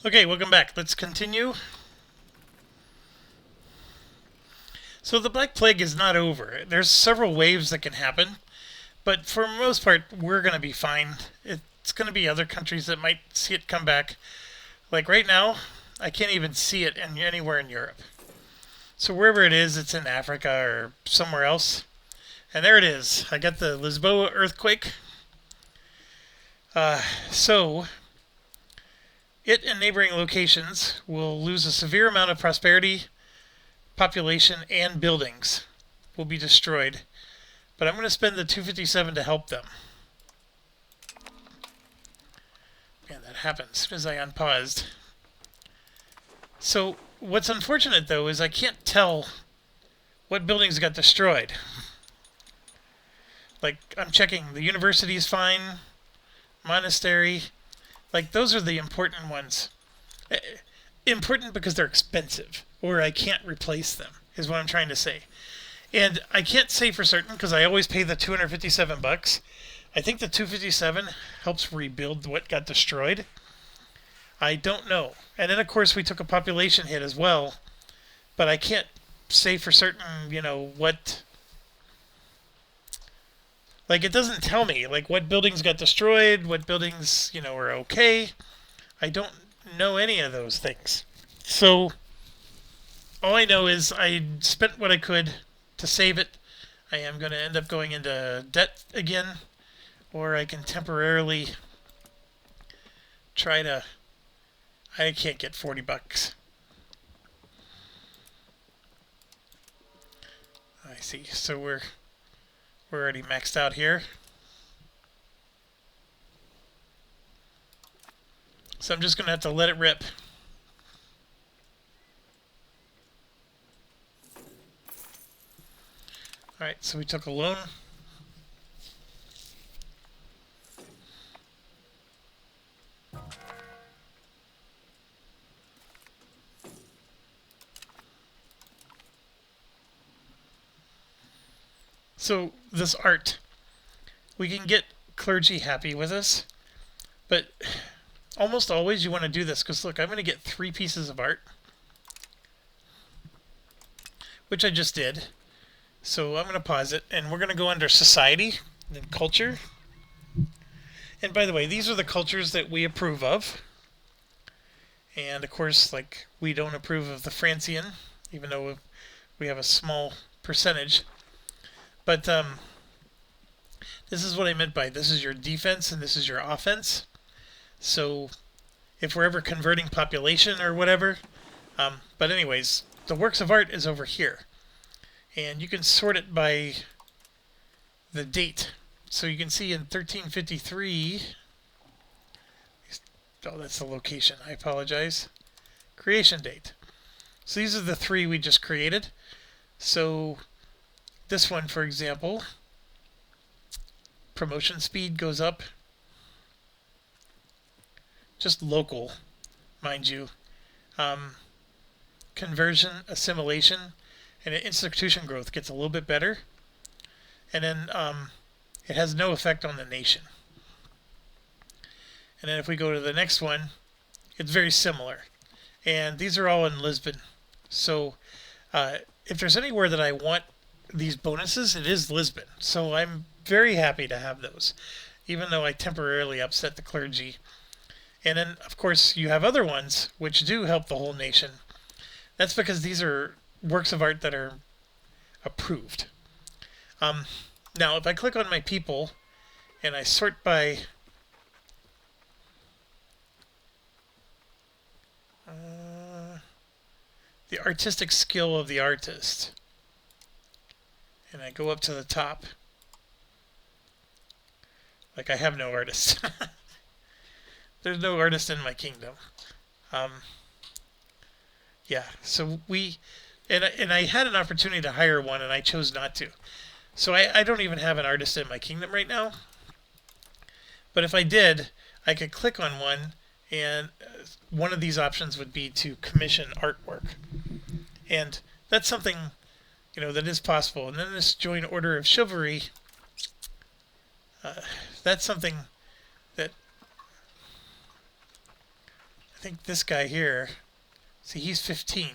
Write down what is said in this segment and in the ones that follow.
Okay, welcome back. Let's continue. So the Black Plague is not over. There's several waves that can happen, but for the most part, we're going to be fine. It's going to be other countries that might see it come back. Like right now, I can't even see it anywhere in Europe. So wherever it is, it's in Africa or somewhere else. And there it is. I got the Lisboa earthquake. So it and neighboring locations will lose a severe amount of prosperity, population, and buildings will be destroyed. But I'm going to spend the 257 to help them. Man, that happened as soon as I unpaused. So what's unfortunate though is I can't tell what buildings got destroyed. Like I'm checking the university is fine, monastery, like those are the important ones. Important because they're expensive or I can't replace them is what I'm trying to say. And I can't say for certain because I always pay the 257 bucks. I think the 257 helps rebuild what got destroyed. I don't know. And then of course we took a population hit as well, but I can't say for certain, what, like it doesn't tell me like what buildings got destroyed, what buildings, are okay. I don't know any of those things. So all I know is I spent what I could to save it. I am going to end up going into debt again, or I can temporarily try to. I can't get 40 bucks. I see. So we're already maxed out here. So I'm just going to have to let it rip. Alright, so we took a loan. So this art, we can get clergy happy with us, but almost always you want to do this because look, I'm going to get 3 pieces of art, which I just did. So I'm going to pause it, and we're going to go under society, then culture. And by the way, these are the cultures that we approve of. And of course, like, we don't approve of the Francian, even though we have a small percentage. But this is what I meant by this is your defense and this is your offense. So if we're ever converting population or whatever. But anyways, the works of art is over here. And you can sort it by the date. So you can see in 1353, oh, that's the location, I apologize. Creation date. So these are the 3 we just created. So this one, for example, promotion speed goes up. Just local, mind you. Conversion, assimilation, and institution growth gets a little bit better. And then it has no effect on the nation. And then if we go to the next one, it's very similar. And these are all in Lisbon. So if there's anywhere that I want these bonuses, it is Lisbon. So I'm very happy to have those, even though I temporarily upset the clergy. And then, of course, you have other ones which do help the whole nation. That's because these are works of art that are approved. Now, if I click on my people and I sort by the artistic skill of the artist, and I go up to the top, like I have no artist. There's no artist in my kingdom. Yeah, so and I had an opportunity to hire one and I chose not to. So I don't even have an artist in my kingdom right now. But if I did, I could click on one, and one of these options would be to commission artwork. And that's something, that is possible. And then this join Order of Chivalry, that's something that I think this guy here, see, he's 15.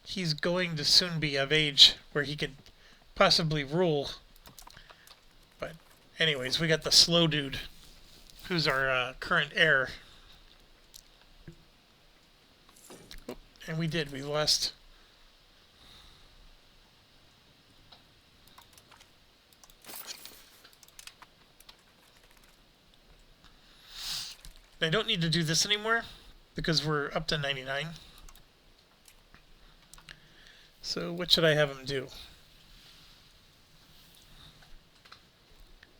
He's going to soon be of age where he could possibly rule. But anyways, we got the slow dude, who's our current heir. Oh, and we lost. I don't need to do this anymore because we're up to 99. So what should I have him do?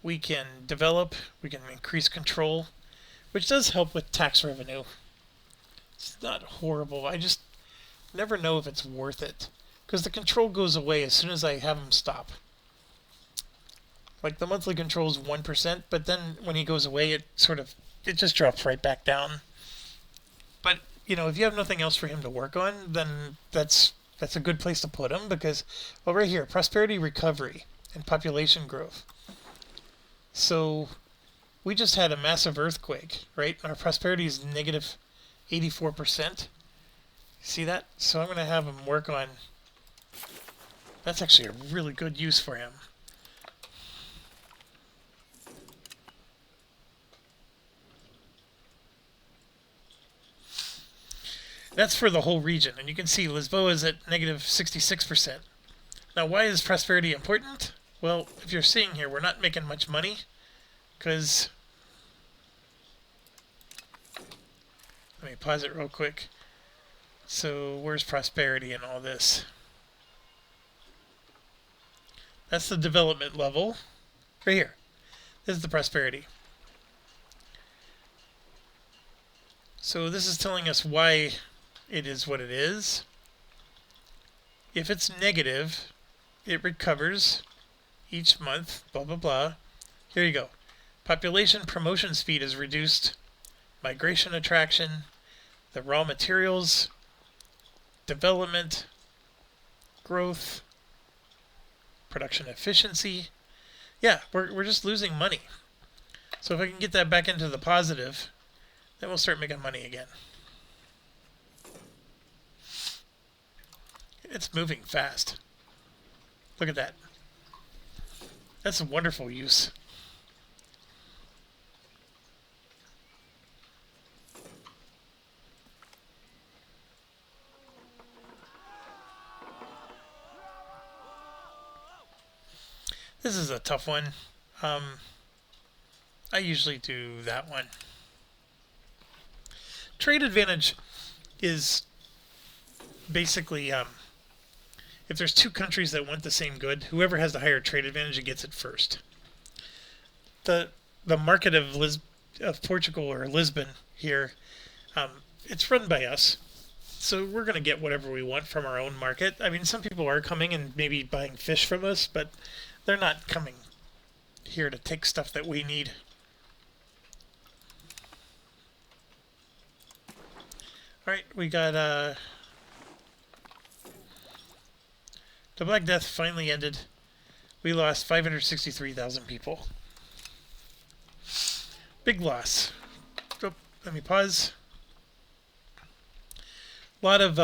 We can develop, we can increase control, which does help with tax revenue. It's not horrible. I just never know if it's worth it, because the control goes away as soon as I have him stop. Like the monthly control is 1%, but then when he goes away, it just drops right back down. But you know, if you have nothing else for him to work on, then that's a good place to put him, because, well, right here, prosperity recovery and population growth. So we just had a massive earthquake, right? Our prosperity is negative 84%. See that? So I'm going to have him work on... That's actually a really good use for him. That's for the whole region. And you can see Lisboa is at negative 66%. Now, why is prosperity important? Well, if you're seeing here, we're not making much money because... Let me pause it real quick. So, where's prosperity in all this? That's the development level. Right here. This is the prosperity. So this is telling us why it is what it is. If it's negative, it recovers each month, blah, blah, blah. Here you go. Population promotion speed is reduced. Migration attraction. The raw materials. Development. Growth. Production efficiency. Yeah, we're just losing money. So if I can get that back into the positive, then we'll start making money again. It's moving fast. Look at that. That's a wonderful use. This is a tough one. I usually do that one. Trade advantage is basically if there's two countries that want the same good, whoever has the higher trade advantage gets it first. The market of Portugal or Lisbon here, it's run by us, so we're going to get whatever we want from our own market. I mean, some people are coming and maybe buying fish from us, but they're not coming here to take stuff that we need. Alright, we got, the Black Death finally ended. We lost 563,000 people. Big loss. Oh, let me pause. A lot of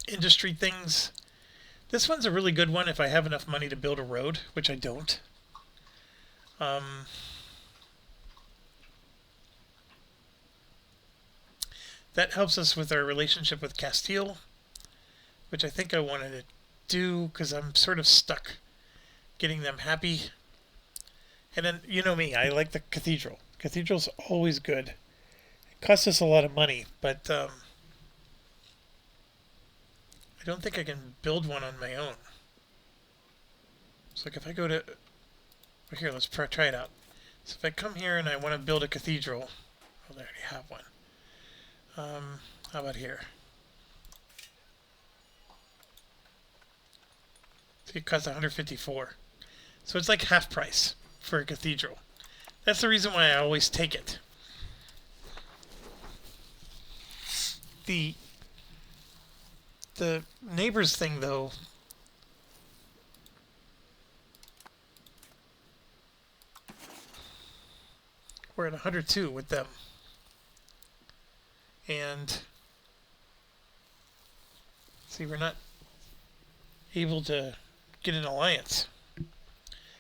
industry things. This one's a really good one if I have enough money to build a road, which I don't. That helps us with our relationship with Castile, which I think I wanted to do because I'm sort of stuck getting them happy. And then, you know me, I like the cathedral. Cathedral's always good. It costs us a lot of money, but I don't think I can build one on my own. So like if I go to... Well, here, let's try it out. So if I come here and I want to build a cathedral... Oh, I already have one. How about here? So it costs 154. So it's like half price for a cathedral. That's the reason why I always take it. The neighbors thing, though, We're at 102 with them. And see, we're not able to get an alliance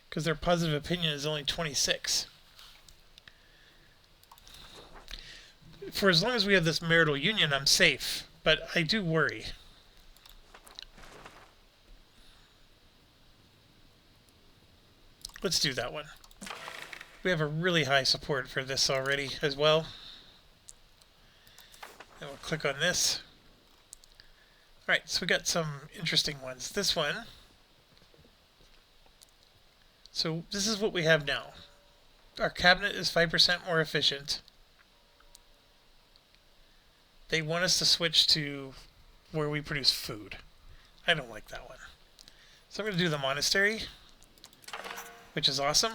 because their positive opinion is only 26. For as long as we have this marital union, I'm safe, but I do worry. Let's do that one. We have a really high support for this already as well. And we'll click on this. Alright, so we got some interesting ones. This one. So this is what we have now. Our cabinet is 5% more efficient. They want us to switch to where we produce food. I don't like that one. So I'm going to do the monastery, which is awesome.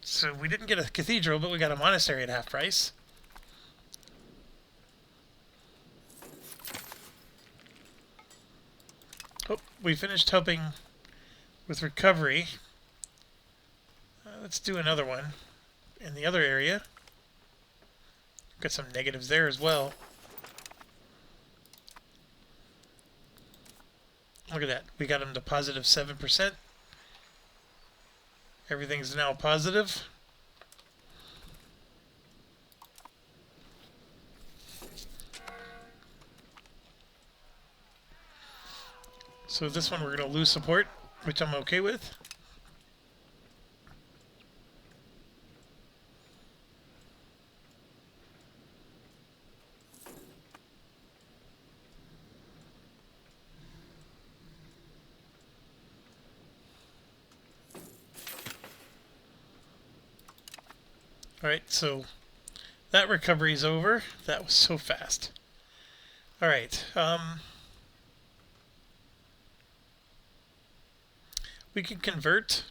So we didn't get a cathedral, but we got a monastery at half price. Oh, we finished helping with recovery. Let's do another one in the other area. Got some negatives there as well. Look at that. We got them to positive 7%. Everything's now positive. So this one we're going to lose support, which I'm okay with. Alright, so that recovery is over. That was so fast. Alright, we can convert.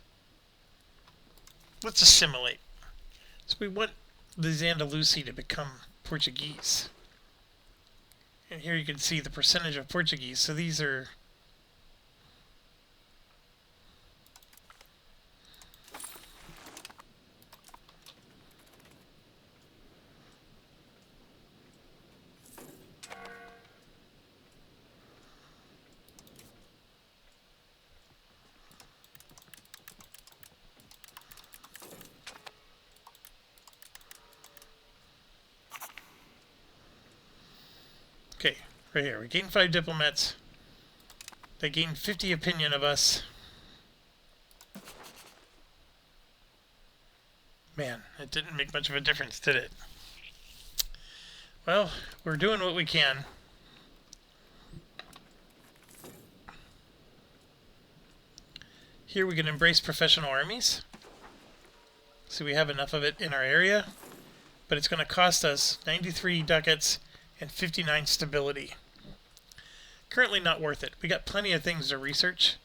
Let's assimilate. So we want the Andalusi to become Portuguese. And here you can see the percentage of Portuguese. So these are okay, right here. We gained 5 diplomats. They gained 50 opinion of us. Man, it didn't make much of a difference, did it? Well, we're doing what we can. Here we can embrace professional armies. So we have enough of it in our area. But it's going to cost us 93 ducats and 59 stability. Currently not worth it. We got plenty of things to research.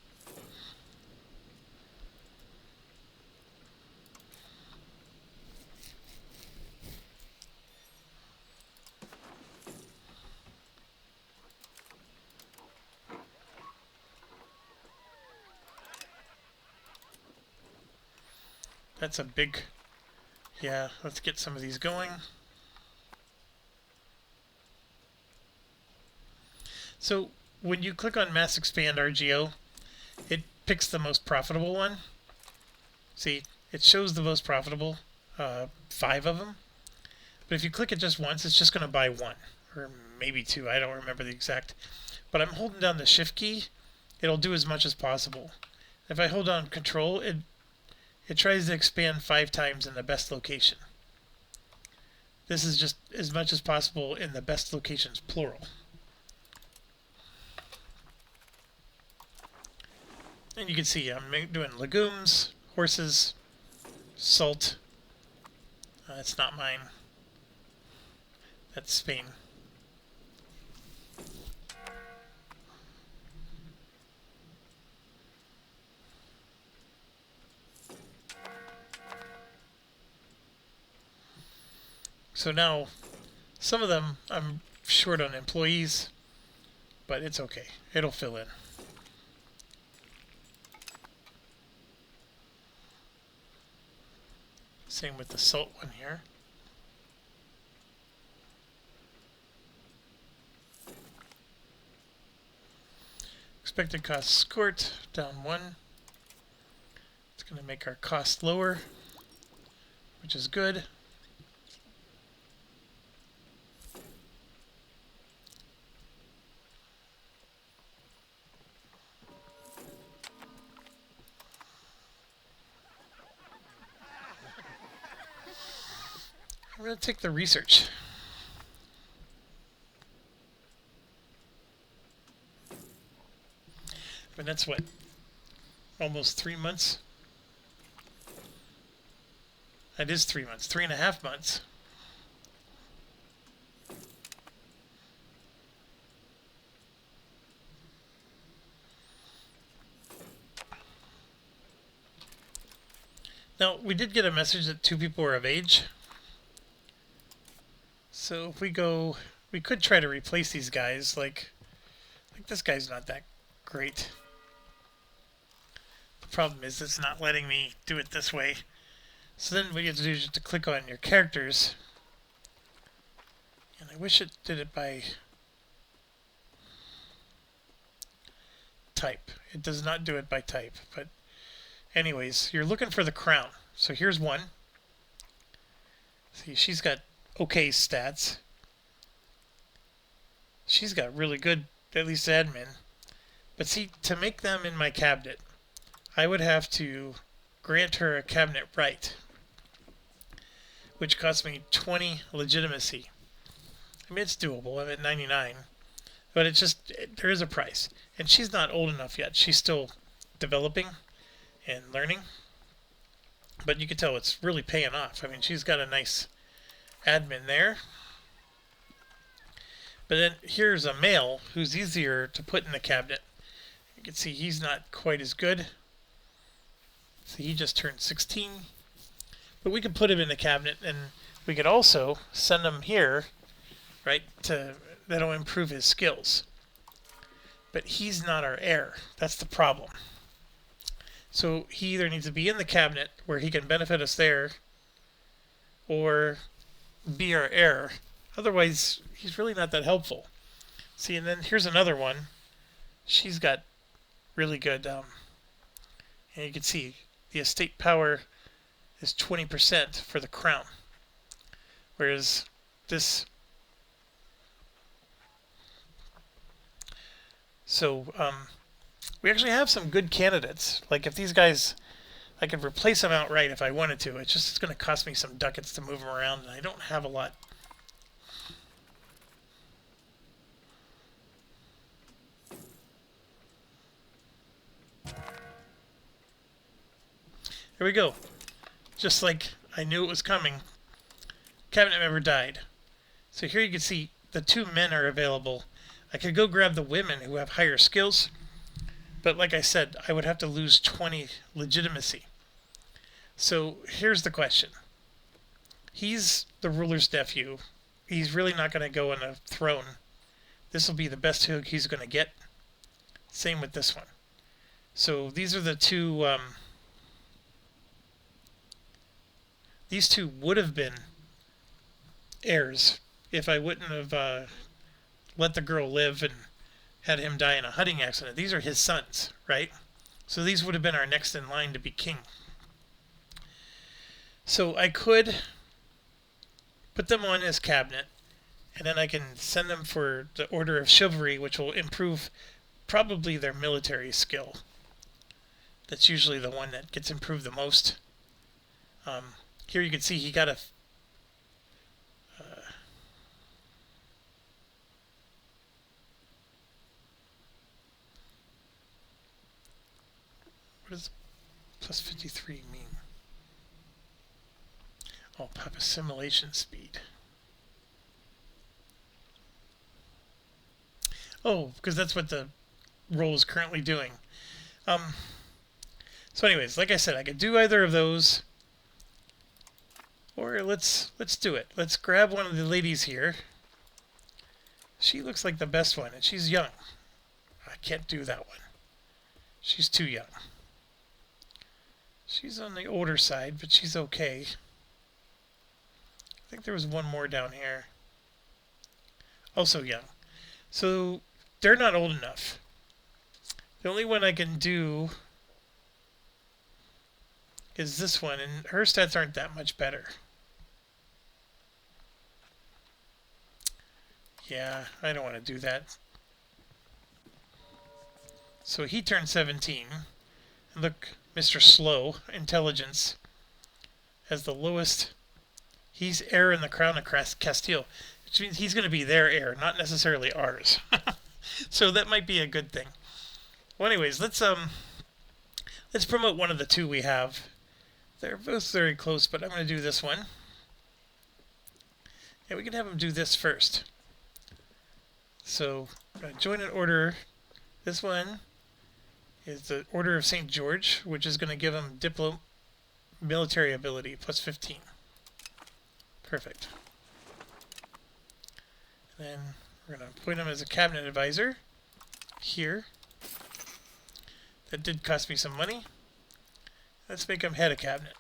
That's a big... Yeah, let's get some of these going. So when you click on Mass Expand RGO, it picks the most profitable one. See, it shows the most profitable, 5 of them. But if you click it just once, it's just going to buy 1. Or maybe 2, I don't remember the exact. But I'm holding down the Shift key, it'll do as much as possible. If I hold down Control, it tries to expand 5 times in the best location. This is just as much as possible in the best locations, plural. And you can see I'm doing legumes, horses, salt. That's not mine. That's Spain. So now, some of them I'm short on employees, but it's okay. It'll fill in. Same with the salt one here. expected cost scored down 1. It's going to make our cost lower, which is good. I'm going to take the research. But that's what? Almost 3 months? That is 3 months. 3.5 months. Now, we did get a message that 2 people were of age. So if we go, we could try to replace these guys. Like this guy's not that great. The problem is it's not letting me do it this way. So then what you have to do is just to click on your characters. And I wish it did it by type. It does not do it by type. But anyways, you're looking for the crown. So here's one. See, she's got okay stats. She's got really good, at least admin. But see, to make them in my cabinet, I would have to grant her a cabinet right, which costs me 20 legitimacy. I mean, it's doable. I'm at 99. But it's just, there is a price. And she's not old enough yet. She's still developing and learning. But you can tell it's really paying off. I mean, she's got a nice admin there. But then here's a male who's easier to put in the cabinet. You can see he's not quite as good. So he just turned 16. But we could put him in the cabinet, and we could also send him here, right, that'll improve his skills. But he's not our heir. That's the problem. So he either needs to be in the cabinet where he can benefit us there, or be our heir. Otherwise, he's really not that helpful. See, and then here's another one. She's got really good, and you can see the estate power is 20% for the crown. Whereas this... So, we actually have some good candidates. Like if these guys, I could replace them outright if I wanted to. It's going to cost me some ducats to move them around, and I don't have a lot. Here we go. Just like I knew it was coming, cabinet member died. So here you can see the 2 men are available. I could go grab the women who have higher skills, but like I said, I would have to lose 20 legitimacy. So here's the question. He's the ruler's nephew. He's really not going to go on a throne. This will be the best hook he's going to get. Same with this one. So these are the 2... these 2 would have been heirs if I wouldn't have let the girl live and had him die in a hunting accident. These are his sons, right? So these would have been our next in line to be king. So I could put them on his cabinet, and then I can send them for the Order of Chivalry, which will improve probably their military skill. That's usually the one that gets improved the most. Here you can see he got a... what does plus 53 mean? Oh, pop assimilation speed. Oh, because that's what the role is currently doing. So anyways, like I said, I could do either of those. Or let's do it. Let's grab one of the ladies here. She looks like the best one, and she's young. I can't do that one. She's too young. She's on the older side, but she's okay. I think there was one more down here. Also young. So they're not old enough. The only one I can do is this one, and her stats aren't that much better. Yeah, I don't want to do that. So he turned 17. And look, Mr. Slow, intelligence, has the lowest. He's heir in the crown of Castile, which means he's going to be their heir, not necessarily ours. So that might be a good thing. Well, anyways, let's promote one of the two we have. They're both very close, but I'm going to do this one. And we can have him do this first. So I'm going to join an order. This one is the Order of St. George, which is going to give him military ability, plus 15. Perfect. And then we're going to appoint him as a cabinet advisor here. That did cost me some money. Let's make him head of cabinet.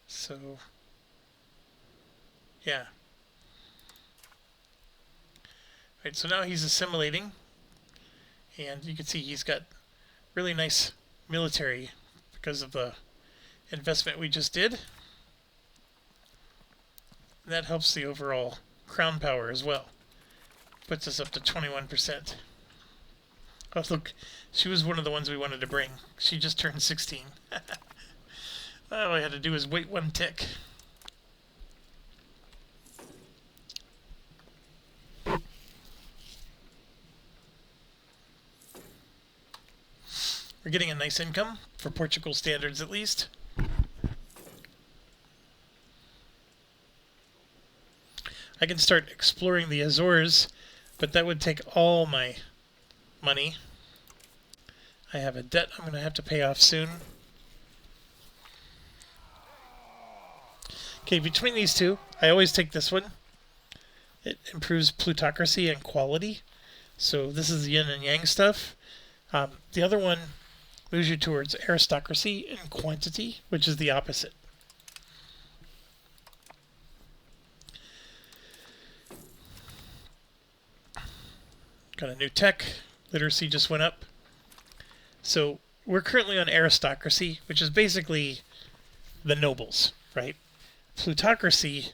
So, yeah. Right, so now he's assimilating, and you can see he's got really nice military because of the investment we just did. That helps the overall crown power as well. Puts us up to 21%. Oh, look, she was one of the ones we wanted to bring. She just turned 16. All I had to do was wait one tick. We're getting a nice income, for Portugal standards at least. I can start exploring the Azores, but that would take all my money. I have a debt I'm going to have to pay off soon. Okay, between these two, I always take this one. It improves plutocracy and quality. So this is the yin and yang stuff. The other one moves you towards aristocracy and quantity, which is the opposite. Got a new tech. Literacy just went up. So we're currently on aristocracy, which is basically the nobles, right? Plutocracy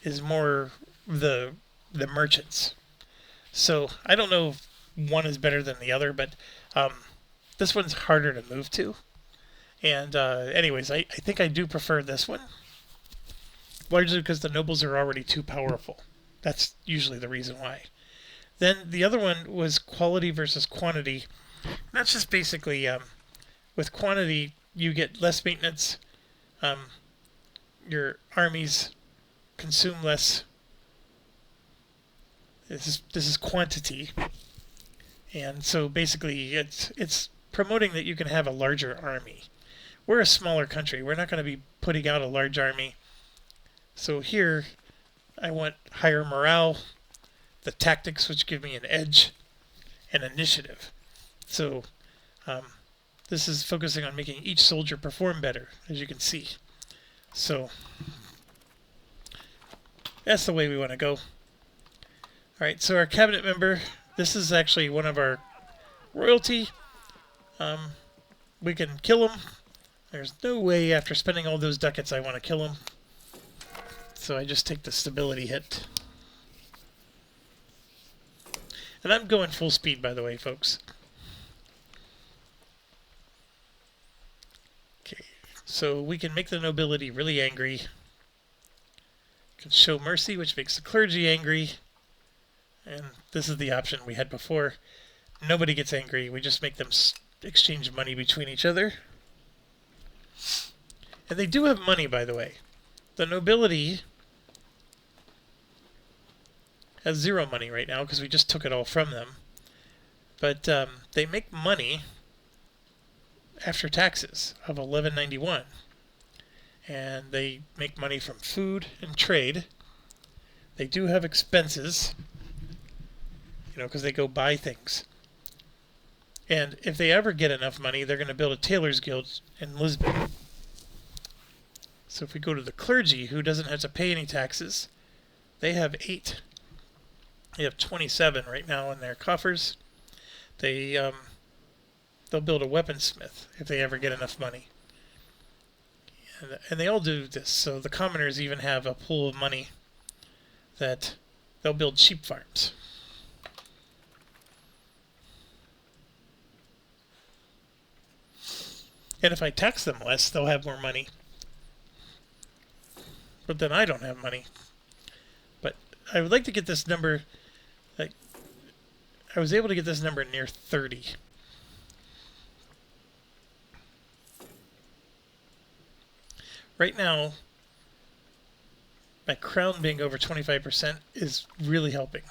is more the merchants. So I don't know if one is better than the other, but this one's harder to move to. And anyways, I think I do prefer this one, largely because the nobles are already too powerful. That's usually the reason why. Then the other one was quality versus quantity. And that's just basically, with quantity, you get less maintenance. Your armies consume less. This is quantity. And so basically it's promoting that you can have a larger army. We're a smaller country. We're not going to be putting out a large army. So here I want higher morale, the tactics which give me an edge, and initiative. So this is focusing on making each soldier perform better, as you can see. So that's the way we want to go. Alright, so our cabinet member, this is actually one of our royalty. We can kill him. There's no way after spending all those ducats I want to kill him. So I just take the stability hit. And I'm going full speed, by the way, folks. Okay, so we can make the nobility really angry. We can show mercy, which makes the clergy angry. And this is the option we had before. Nobody gets angry. We just make them exchange money between each other. And they do have money, by the way. The nobility has 0 money right now because we just took it all from them. But they make money after taxes of $11.91. And they make money from food and trade. They do have expenses, because they go buy things. And if they ever get enough money, they're going to build a tailor's guild in Lisbon. So if we go to the clergy, who doesn't have to pay any taxes, they have 8 They have 27 right now in their coffers. They'll build a weaponsmith if they ever get enough money. And they all do this. So the commoners even have a pool of money that they'll build sheep farms. And if I tax them less, they'll have more money. But then I don't have money. But I would like to get this number, like, I was able to get this number near 30. Right now, my crown being over 25% is really helping.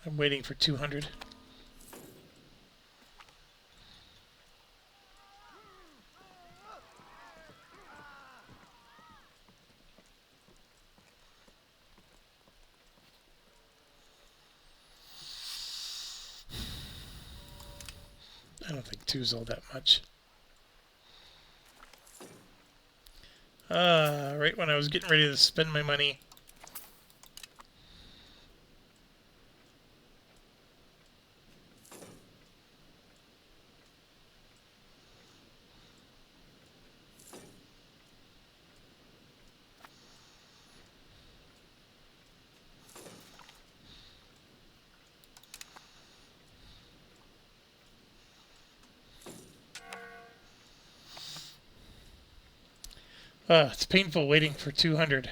I'm waiting for 200. I don't think 2 is all that much. Right when I was getting ready to spend my money. It's painful waiting for 200.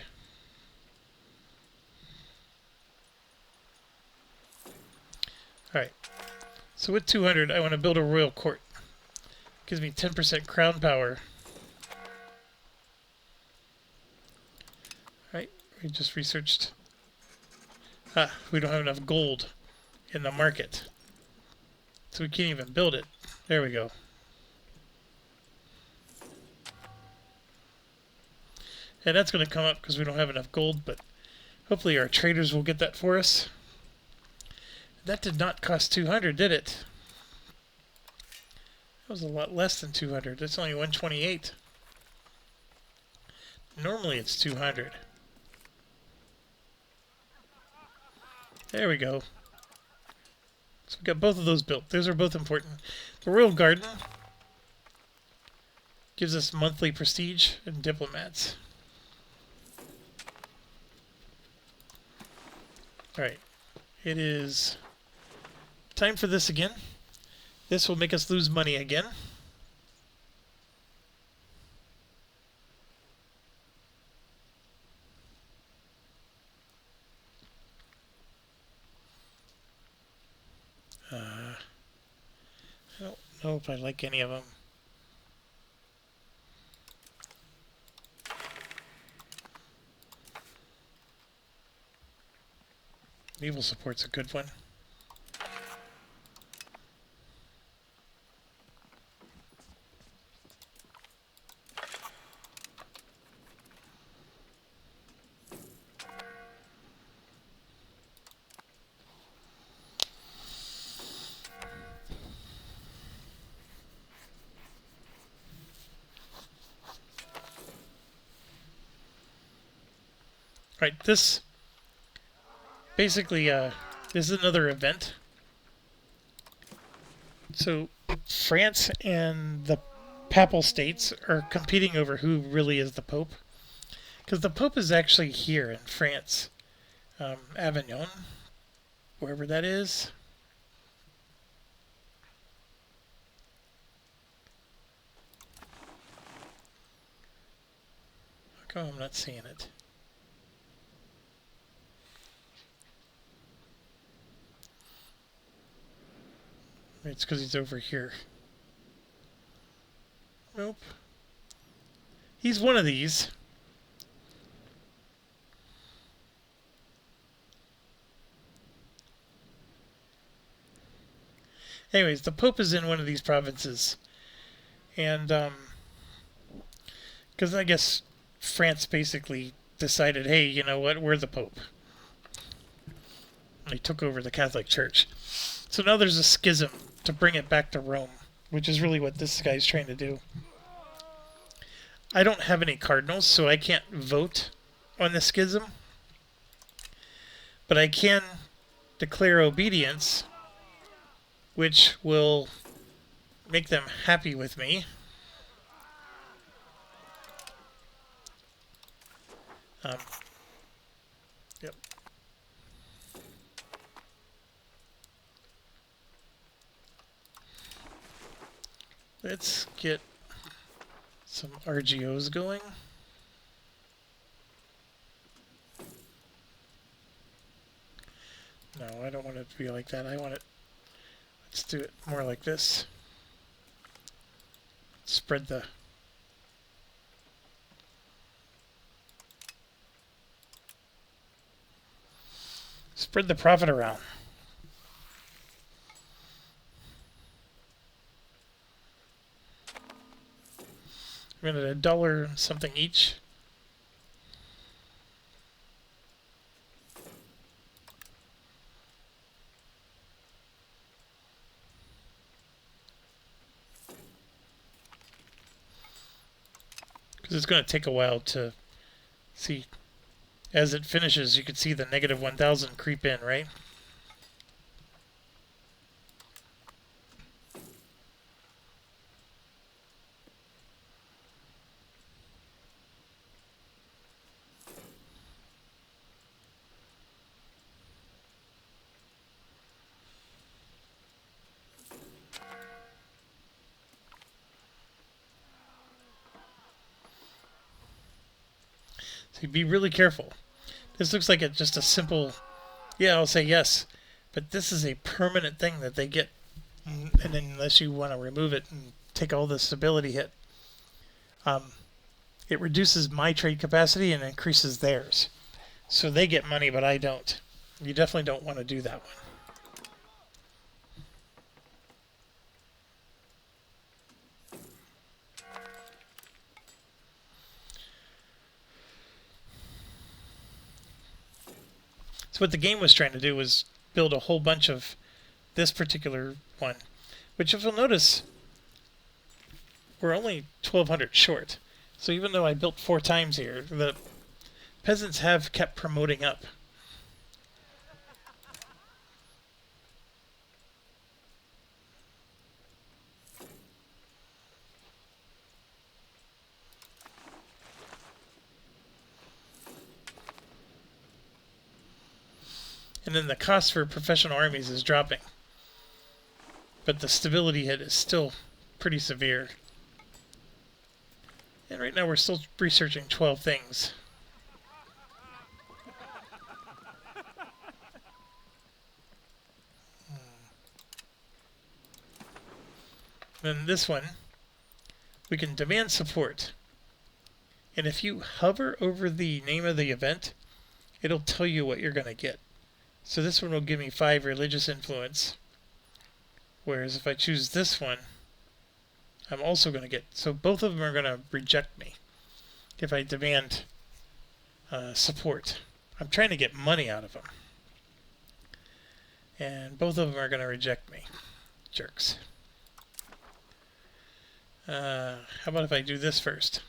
Alright, so with 200, I want to build a royal court. Gives me 10% crown power. Alright, we just researched. We don't have enough gold in the market. So we can't even build it. There we go. And that's going to come up because we don't have enough gold, but hopefully our traders will get that for us. That did not cost 200, did it? That was a lot less than 200. That's only 128. Normally it's 200. There we go. So we got both of those built. Those are both important. The Royal Garden gives us monthly prestige and diplomats. Alright, it is time for this again. This will make us lose money again. I don't know if I like any of them. Naval support's a good one. Right, this basically this is another event. So France and the Papal States are competing over who really is the Pope. Because the Pope is actually here in France. Avignon, wherever that is. How come I'm not seeing it? It's because he's over here. Nope. He's one of these. Anyways, the Pope is in one of these provinces. And, because I guess France basically decided, hey, you know what, we're the Pope. They took over the Catholic Church. So now there's a schism to bring it back to Rome, which is really what this guy's trying to do. I don't have any cardinals, so I can't vote on the schism, but I can declare obedience, which will make them happy with me. Yep. Let's get some RGOs going. No, I don't want it to be like that. I want it... Let's do it more like this. Spread the... Spread the profit around. We're at $1 something each. Because it's going to take a while to see. As it finishes, you can see the negative 1,000 creep in, right? So be really careful. This looks like it's just a simple, yeah, I'll say yes, but this is a permanent thing that they get, and then unless you want to remove it and take all the stability hit, it reduces my trade capacity and increases theirs. So they get money, but I don't. You definitely don't want to do that one. So what the game was trying to do was build a whole bunch of this particular one, which if you'll notice, we're only 1,200 short. So even though I built 4 times here, the peasants have kept promoting up. And then the cost for professional armies is dropping. But the stability hit is still pretty severe. And right now we're still researching 12 things. Then this one, we can demand support. And if you hover over the name of the event, it'll tell you what you're going to get. So this one will give me 5 religious influence. Whereas if I choose this one, I'm also going to get... So both of them are going to reject me if I demand support. I'm trying to get money out of them. And both of them are going to reject me. Jerks. How about if I do this first?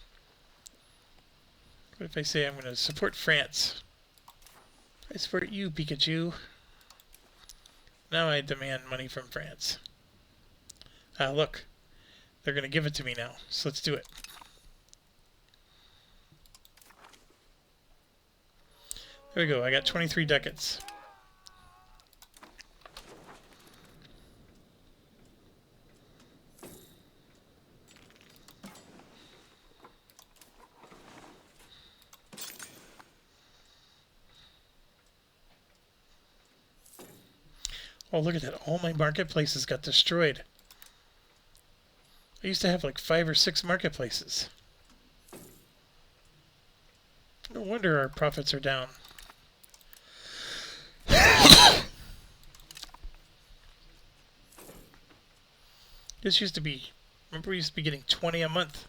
What if I say I'm going to support France? I support you, Pikachu. Now I demand money from France. Look. They're going to give it to me now. So let's do it. There we go. I got 23 ducats. Oh, look at that. All my marketplaces got destroyed. I used to have like 5 or 6 marketplaces. No wonder our profits are down. This used to be... Remember we used to be getting 20 a month.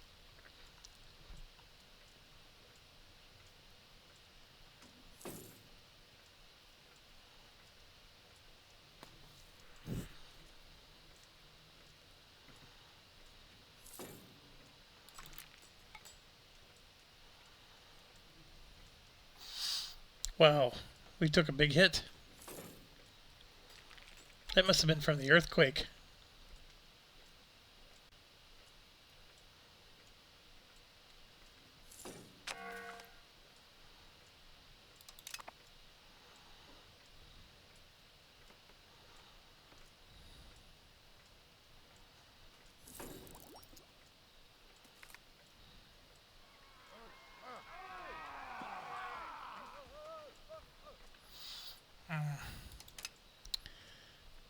Wow, we took a big hit. That must have been from the earthquake.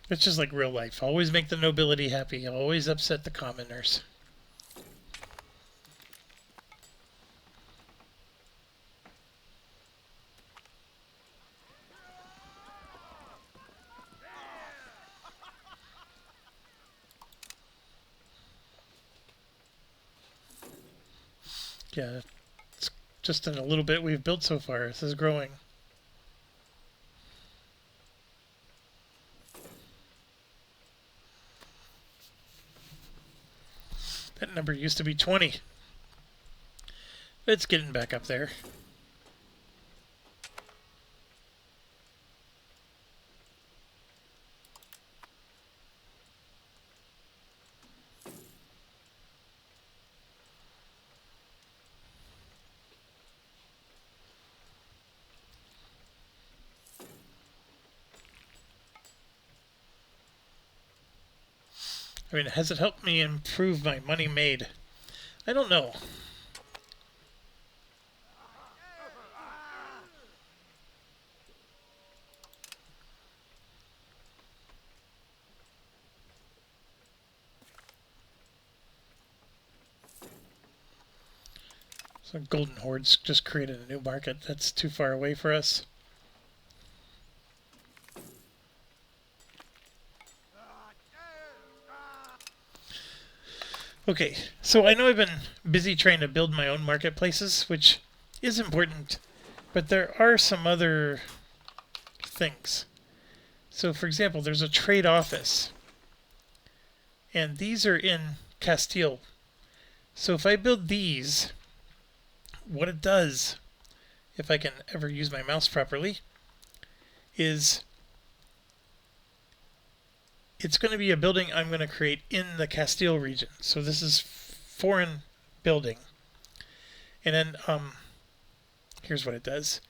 It's just like real life. Always make the nobility happy. Always upset the commoners. Yeah, it's just in a little bit we've built so far. This is growing. That number used to be 20. It's getting back up there. I mean, has it helped me improve my money made? I don't know. So Golden Horde's just created a new market. That's too far away for us. Okay, so I know I've been busy trying to build my own marketplaces, which is important, but there are some other things. So for example, there's a trade office, and these are in Castile. So if I build these, what it does, if I can ever use my mouse properly, is it's going to be a building I'm going to create in the Castile region. So this is foreign building. And then here's what it does.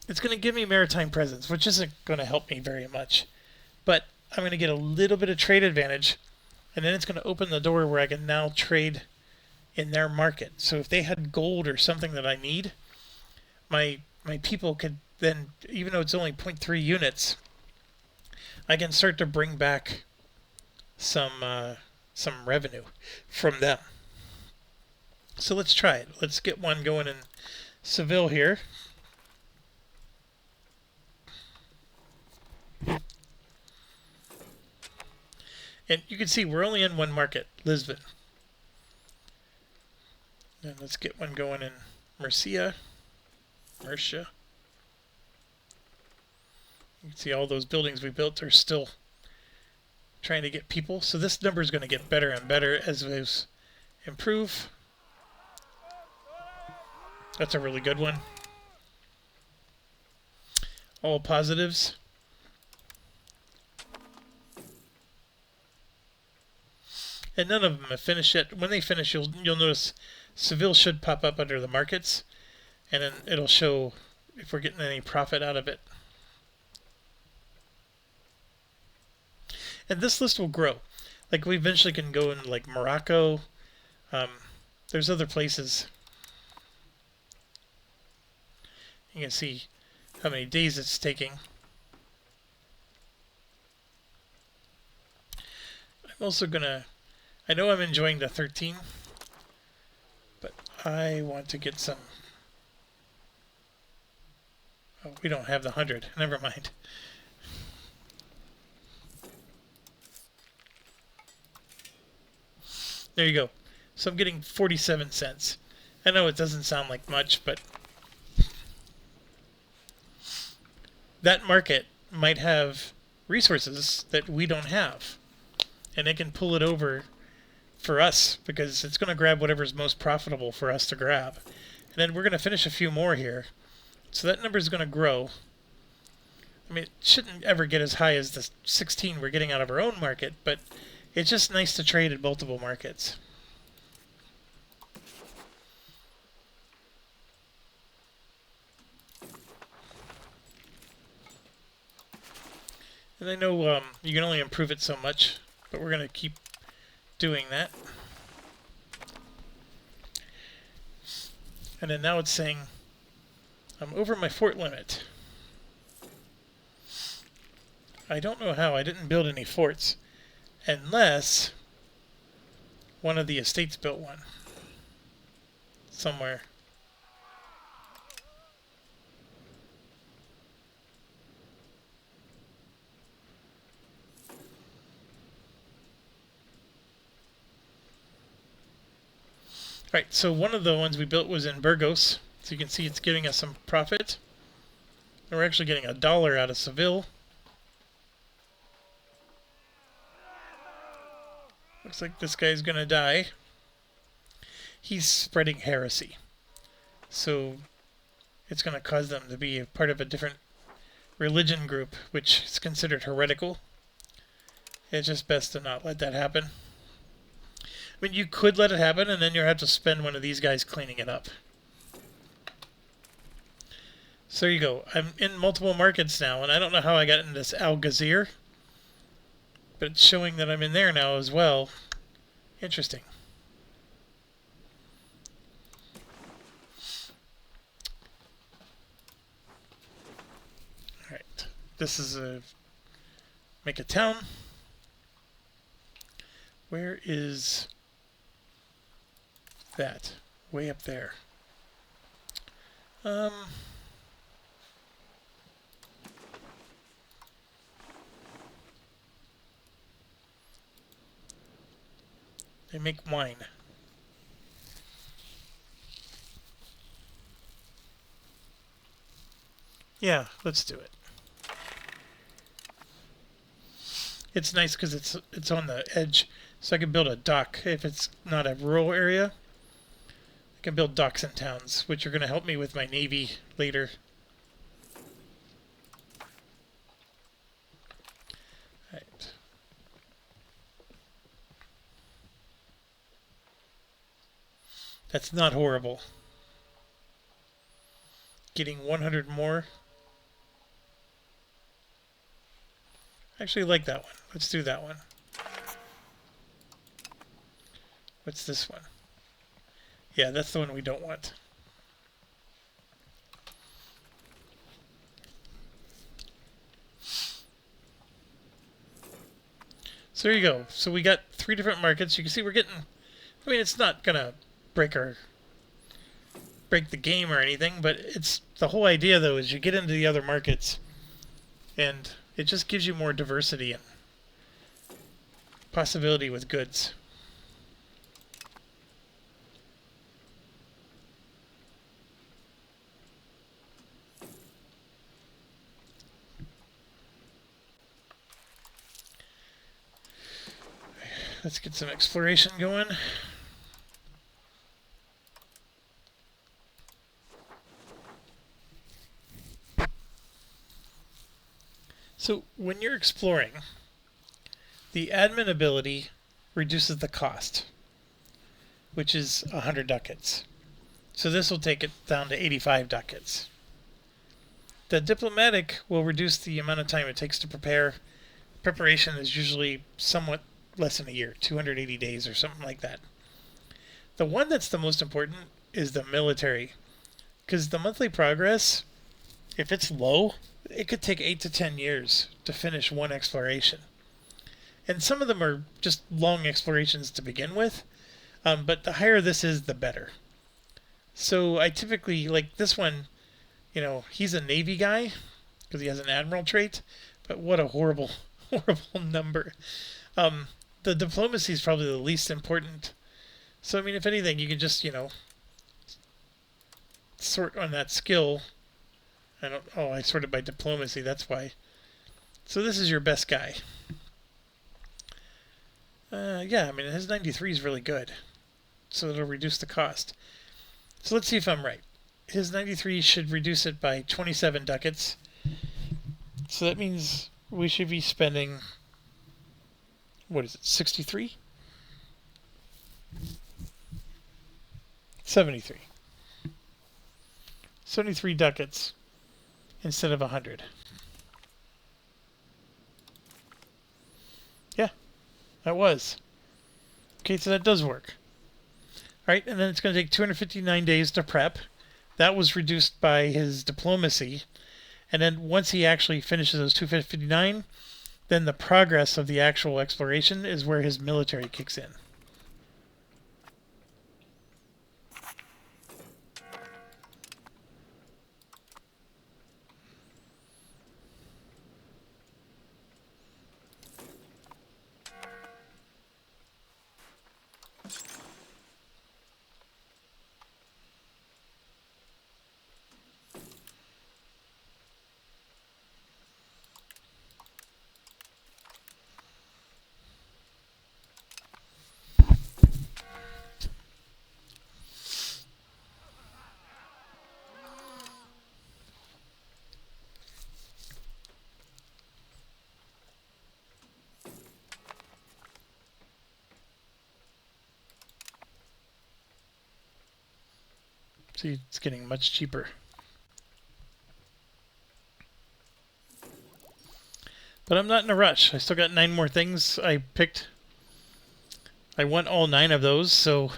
It's going to give me maritime presence, which isn't going to help me very much. But I'm going to get a little bit of trade advantage, and then it's going to open the door where I can now trade in their market. So if they had gold or something that I need, my people could then, even though it's only 0.3 units, I can start to bring back some revenue from them. So let's try it. Let's get one going in Seville here. And you can see we're only in one market, Lisbon. And let's get one going in Murcia. You can see all those buildings we built are still trying to get people. So this number is going to get better and better as those improve. That's a really good one. All positives. And none of them have finished yet. When they finish, you'll notice Seville should pop up under the markets, and then it'll show if we're getting any profit out of it. And this list will grow. Like we eventually can go in like Morocco. There's other places. You can see how many days it's taking. I'm also gonna, I know I'm enjoying the 13, but I want to get some. Oh, we don't have the 100. Never mind. There you go. So I'm getting 47 cents. I know it doesn't sound like much, but that market might have resources that we don't have. And it can pull it over for us because it's going to grab whatever's most profitable for us to grab. And then we're going to finish a few more here. So that number is going to grow. I mean, it shouldn't ever get as high as the 16 we're getting out of our own market, but it's just nice to trade in multiple markets. And I know you can only improve it so much, but we're going to keep doing that. And then now it's saying I'm over my fort limit. I don't know how. I didn't build any forts. Unless one of the estates built one. Somewhere. Right, so one of the ones we built was in Burgos. So you can see it's giving us some profit. And we're actually getting $1 out of Seville. Looks like this guy's gonna die. He's spreading heresy. So it's gonna cause them to be a part of a different religion group, which is considered heretical. It's just best to not let that happen. I mean, you could let it happen, and then you'll have to spend one of these guys cleaning it up. So there you go. I'm in multiple markets now, and I don't know how I got into this Algezire, but it's showing that I'm in there now as well. Interesting. Alright. This is a... make a town. Where is... that? Way up there. They make wine. Yeah, let's do it. It's nice because it's on the edge, so I can build a dock if it's not a rural area. I can build docks in towns, which are going to help me with my navy later. Right. That's not horrible. Getting 100 more. I actually like that one. Let's do that one. What's this one? Yeah, that's the one we don't want. So there you go. So we got 3 different markets. You can see we're getting... I mean, it's not going to break the game or anything, but it's the whole idea, though, is you get into the other markets, and it just gives you more diversity and possibility with goods. Let's get some exploration going. So when you're exploring, the admin ability reduces the cost, which is 100 ducats. So this will take it down to 85 ducats. The diplomatic will reduce the amount of time it takes to prepare. Preparation is usually somewhat less than a year, 280 days or something like that. The one that's the most important is the military, because the monthly progress, if it's low, it could take 8 to 10 years to finish one exploration. And some of them are just long explorations to begin with, but the higher this is, the better. So I typically, like this one, you know, he's a Navy guy, because he has an Admiral trait, but what a horrible, horrible number. The diplomacy is probably the least important. So, I mean, if anything, you can just, you know, sort on that skill. I sorted by diplomacy, that's why. So this is your best guy. Yeah, I mean, his 93 is really good. So it'll reduce the cost. So let's see if I'm right. his 93 should reduce it by 27 ducats. So that means we should be spending, what is it, 63? 73. 73 ducats instead of 100. Yeah, that was. Okay, so that does work. Alright, and then it's going to take 259 days to prep. That was reduced by his diplomacy. And then once he actually finishes those 259, then the progress of the actual exploration is where his military kicks in. See, it's getting much cheaper. But I'm not in a rush. I still got 9 more things I picked. I want all 9 of those, so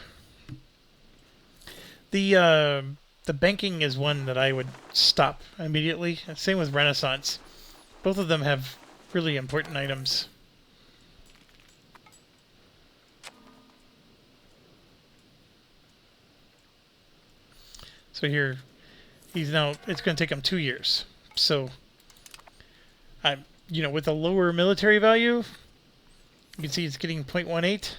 the banking is one that I would stop immediately. Same with Renaissance. Both of them have really important items. So here, it's going to take him 2 years. So, with a lower military value, you can see it's getting 0.18.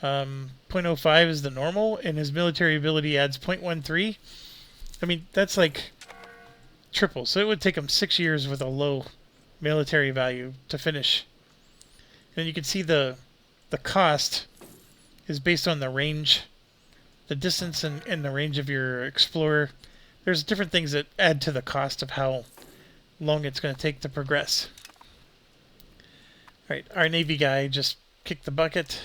0.05 is the normal, and his military ability adds 0.13. I mean, that's like triple. So it would take him 6 years with a low military value to finish. And you can see the cost is based on the range, the distance and the range of your explorer. There's different things that add to the cost of how long it's going to take to progress. Alright, our Navy guy just kicked the bucket.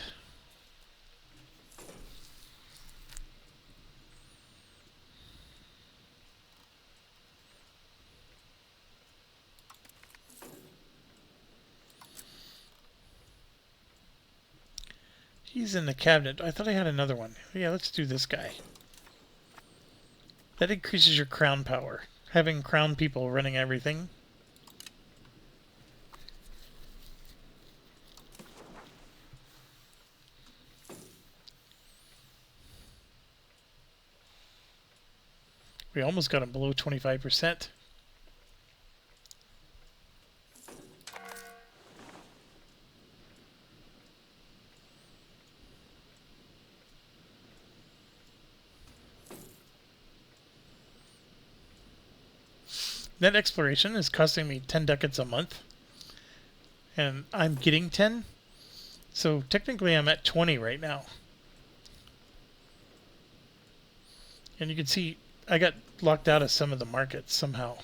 He's in the cabinet. I thought I had another one. Yeah, let's do this guy. That increases your crown power. Having crown people running everything. We almost got him below 25%. Net exploration is costing me 10 ducats a month. And I'm getting 10. So technically I'm at 20 right now. And you can see I got locked out of some of the markets somehow.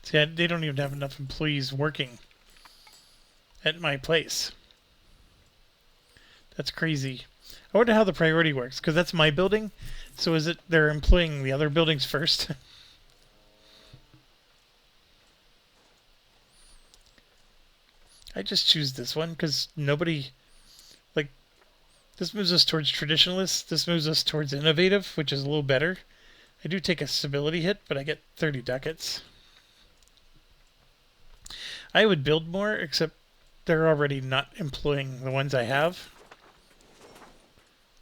See, they don't even have enough employees working at my place. That's crazy. I wonder how the priority works, because that's my building. So is it they're employing the other buildings first? I just choose this one because nobody, like, this moves us towards traditionalist. This moves us towards innovative, which is a little better. I do take a stability hit, but I get 30 ducats. I would build more, except they're already not employing the ones I have.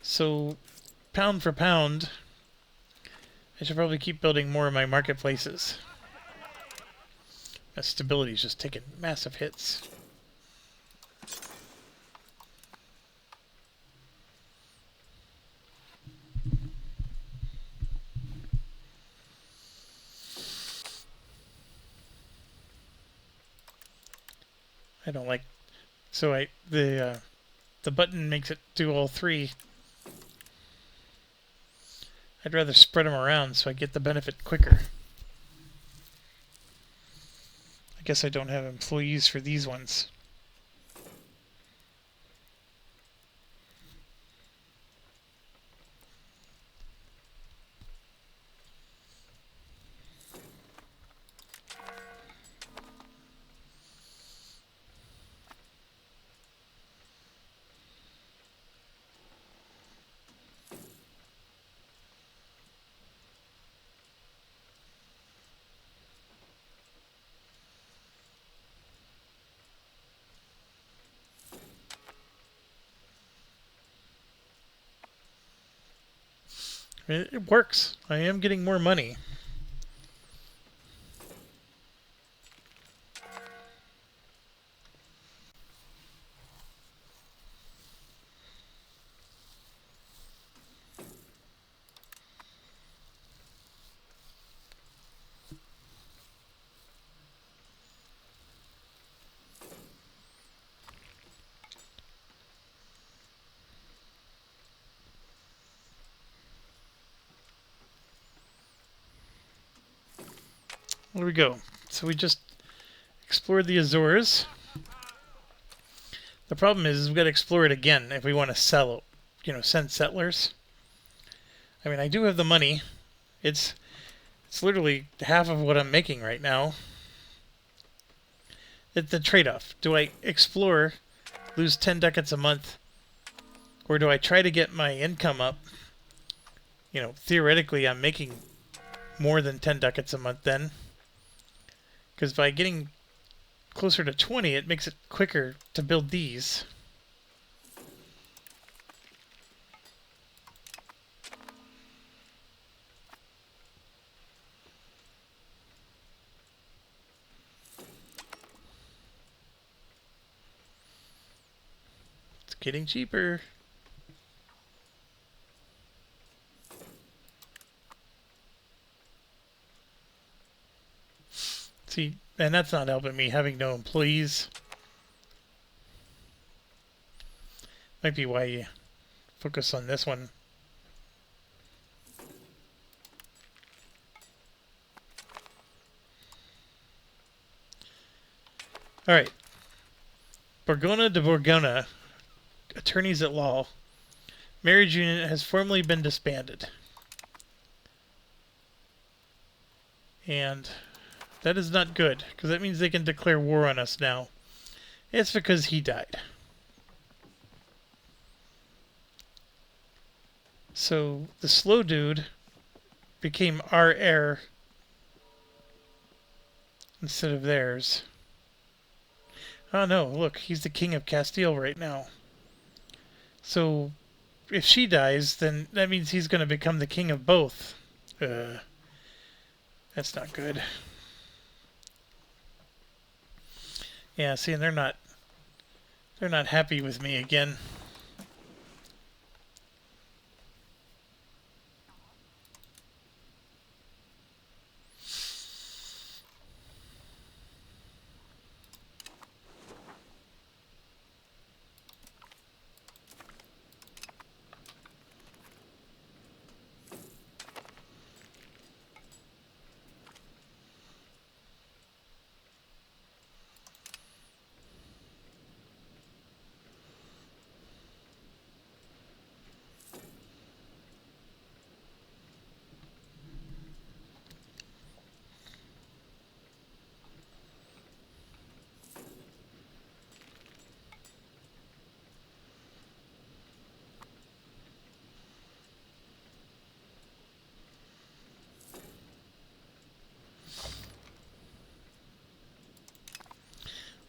So, pound for pound, I should probably keep building more of my marketplaces. My stability's just taking massive hits. I don't like... So the button makes it do all three. I'd rather spread them around so I get the benefit quicker. I guess I don't have employees for these ones. It works. I am getting more money. There we go. So we just explored the Azores. The problem is we've got to explore it again if we want to sell it, send settlers. I mean, I do have the money. It's literally half of what I'm making right now. It's the trade-off. Do I explore, lose 10 ducats a month, or do I try to get my income up? Theoretically, I'm making more than 10 ducats a month then. Because by getting closer to 20, it makes it quicker to build these. It's getting cheaper. See, and that's not helping me, having no employees. Might be why you focus on this one. Alright. Borgona de Borgona, attorneys at law. Marriage union has formally been disbanded. And that is not good, because that means they can declare war on us now. It's because he died. So the slow dude became our heir instead of theirs. Oh no, look, he's the king of Castile right now. So if she dies, then that means he's going to become the king of both. That's not good. Yeah, see, and they're not happy with me again.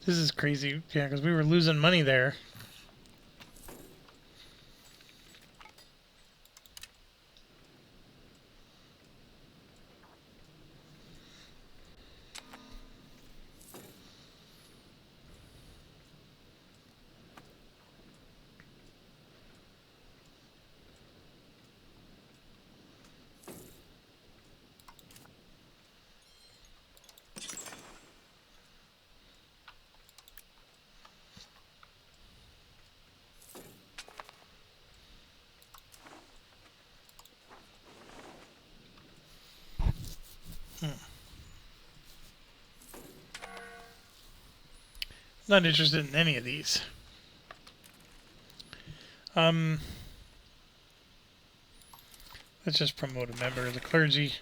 This is crazy. Yeah, because we were losing money there. Not interested in any of these. Let's just promote a member of the clergy.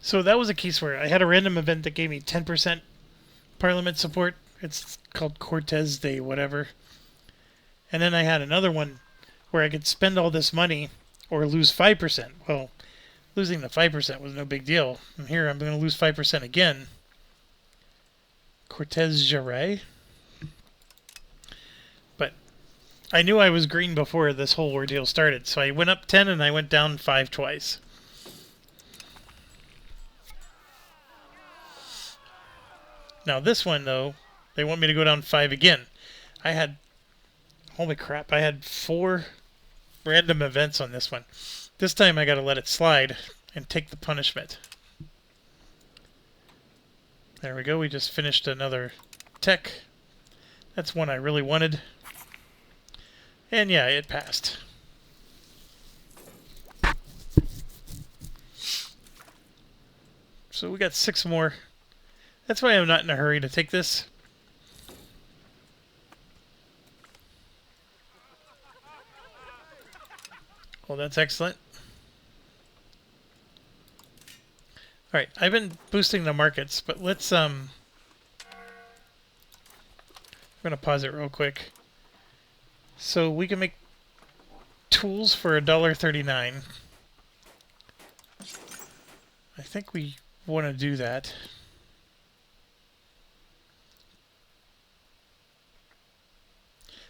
So that was a case where I had a random event that gave me 10% Parliament support. It's called Cortez Day, whatever. And then I had another one where I could spend all this money or lose 5%. Well, losing the 5% was no big deal. And here I'm going to lose 5% again. Cortez Jarre. But I knew I was green before this whole ordeal started. So I went up 10 and I went down 5 twice. Now this one, though, they want me to go down 5 again. I had, holy crap, I had 4 random events on this one. This time I got to let it slide and take the punishment. There we go, we just finished another tech. That's one I really wanted. And yeah, it passed. So we got 6 more. That's why I'm not in a hurry to take this. Well, that's excellent. Alright, I've been boosting the markets, but let's I'm gonna pause it real quick. So we can make tools for $1.39. I think we want to do that.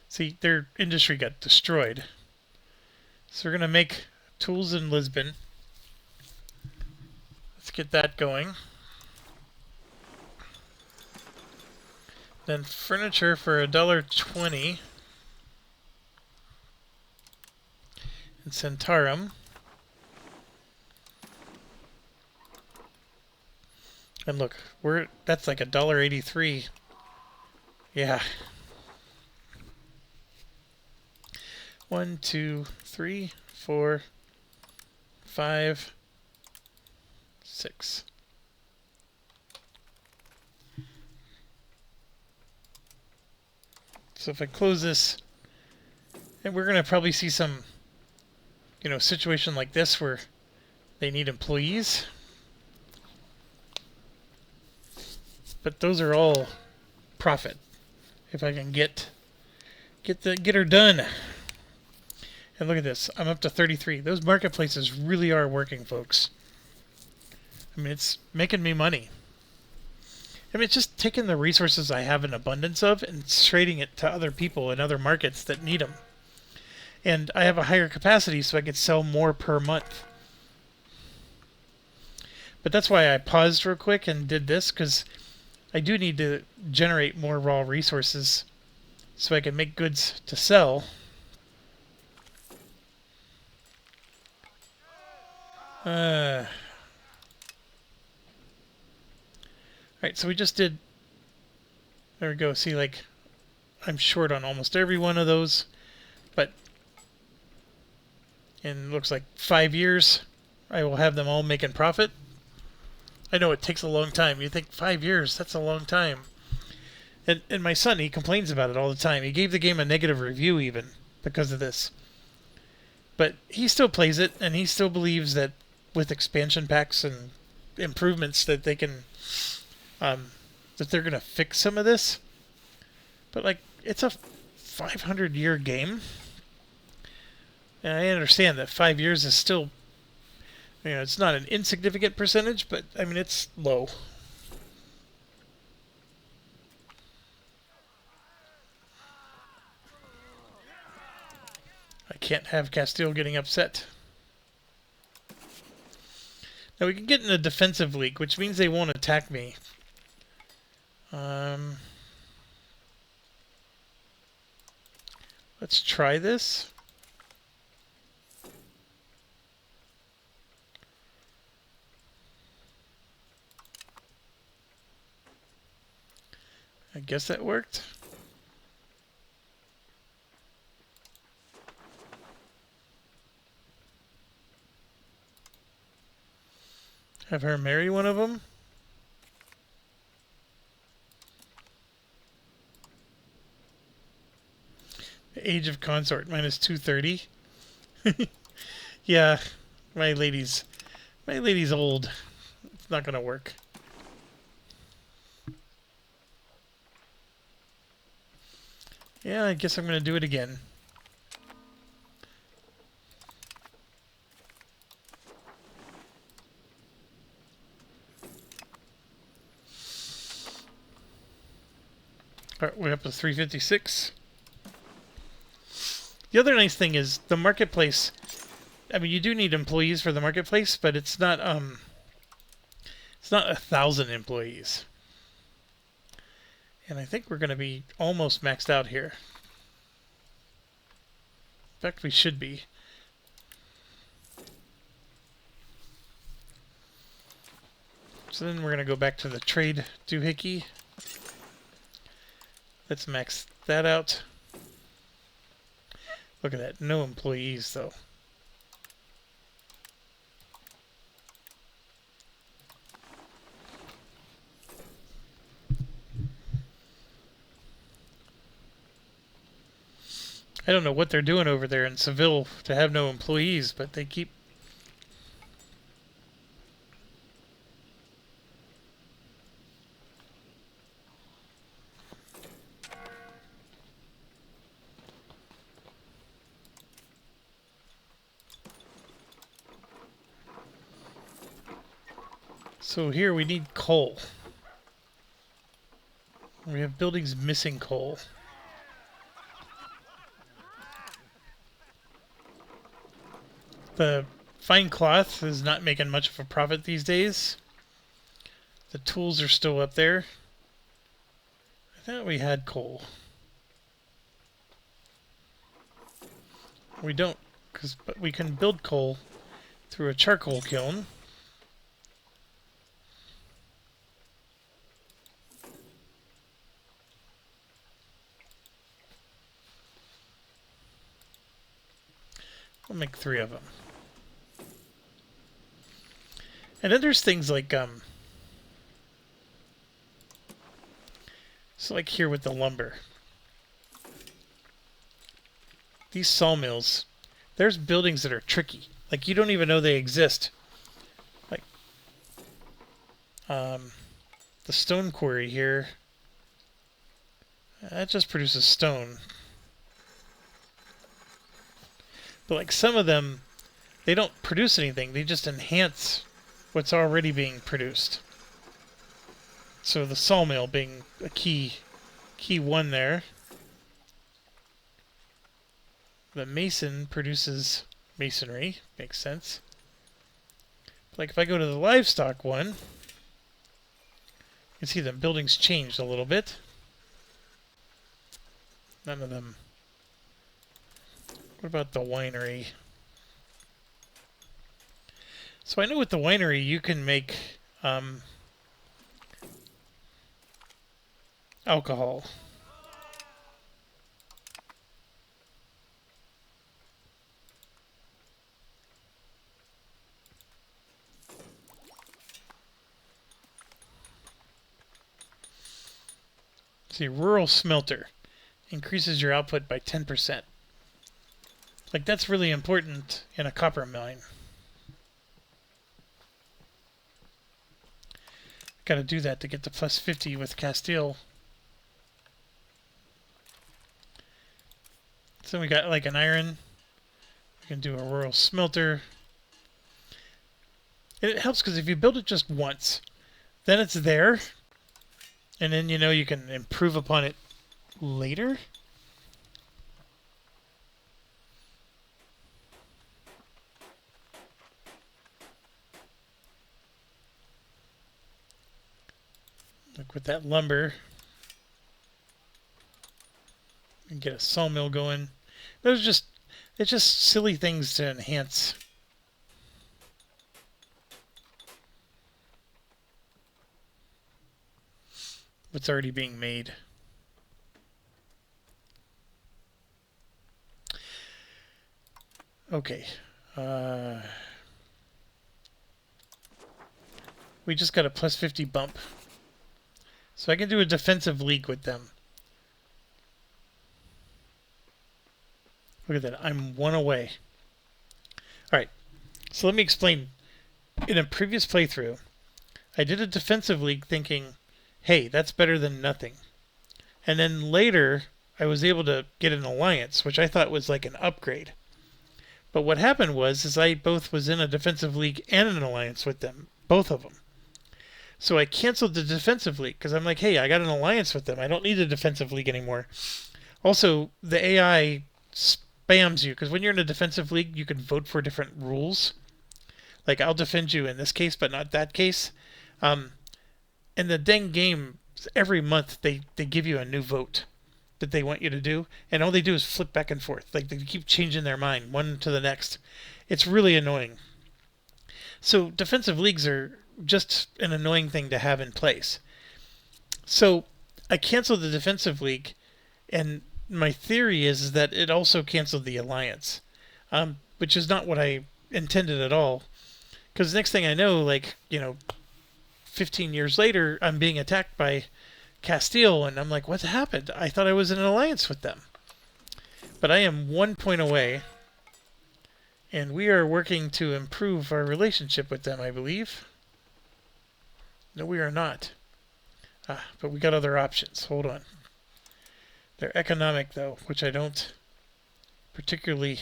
See, their industry got destroyed. So we're going to make tools in Lisbon. Let's get that going. Then furniture for $1.20 in Centarum. And look, that's like $1.83. Yeah. 1, 2, 3, 4, 5, 6. So if I close this, and we're going to probably see some, situation like this where they need employees. But those are all profit. If I can get her done. And look at this. I'm up to 33. Those marketplaces really are working, folks. I mean, it's making me money. I mean, it's just taking the resources I have an abundance of and trading it to other people in other markets that need them. And I have a higher capacity, so I could sell more per month. But that's why I paused real quick and did this, because I do need to generate more raw resources so I can make goods to sell. Alright, so we just did... There we go. See, like, I'm short on almost every one of those. But in, looks like 5 years, I will have them all making profit. I know it takes a long time. You think 5 years, that's a long time. And my son, he complains about it all the time. He gave the game a negative review even because of this. But he still plays it, and he still believes that with expansion packs and improvements that they can, that they're going to fix some of this. But, like, it's a 500-year game. And I understand that 5 years is still, it's not an insignificant percentage, but, I mean, it's low. I can't have Castile getting upset. Now we can get in a defensive league, which means they won't attack me. Let's try this. I guess that worked. Have her marry one of them. Age of consort minus 230. Yeah, my lady's old. It's not gonna work. Yeah, I guess I'm gonna do it again. Alright, we're up to 356. The other nice thing is the marketplace. I mean, you do need employees for the marketplace, but it's not 1,000 employees. And I think we're going to be almost maxed out here. In fact, we should be. So then we're going to go back to the trade doohickey. Let's max that out. Look at that. No employees, though. I don't know what they're doing over there in Seville to have no employees, but they keep... So here we need coal. We have buildings missing coal. The fine cloth is not making much of a profit these days. The tools are still up there. I thought we had coal. We don't, but we can build coal through a charcoal kiln. We'll make 3 of them. And then there's things like, so like here with the lumber. These sawmills, there's buildings that are tricky. Like you don't even know they exist. Like, the stone quarry here, that just produces stone. But like some of them, they don't produce anything. They just enhance what's already being produced. So the sawmill being a key one there. The mason produces masonry. Makes sense. Like if I go to the livestock one, you can see the buildings changed a little bit. None of them. What about the winery? So I know with the winery you can make alcohol. See, rural smelter increases your output by 10%. Like, that's really important in a copper mine. Got to do that to get to plus 50 with Castile. So we got like an iron. We can do a rural smelter. It helps because if you build it just once, then it's there. And then you can improve upon it later. Like with that lumber. And get a sawmill going. It's just silly things to enhance. What's already being made. Okay. We just got a plus 50 bump. So I can do a defensive league with them. Look at that. I'm one away. Alright. So let me explain. In a previous playthrough, I did a defensive league thinking, hey, that's better than nothing. And then later, I was able to get an alliance, which I thought was like an upgrade. But what happened was I both was in a defensive league and an alliance with them, both of them. So I canceled the defensive league because I'm like, hey, I got an alliance with them. I don't need a defensive league anymore. Also, the AI spams you because when you're in a defensive league, you can vote for different rules. Like, I'll defend you in this case, but not that case. In the dang game, every month they give you a new vote that they want you to do, and all they do is flip back and forth. Like, they keep changing their mind one to the next. It's really annoying. So defensive leagues are just an annoying thing to have in place. So I canceled the defensive league, and my theory is that it also canceled the alliance, which is not what I intended at all. Because the next thing I know, 15 years later, I'm being attacked by Castile, and I'm like, what happened? I thought I was in an alliance with them. But I am 1 point away, and we are working to improve our relationship with them, I believe. No, we are not. But we got other options. Hold on. They're economic, though, which I don't particularly...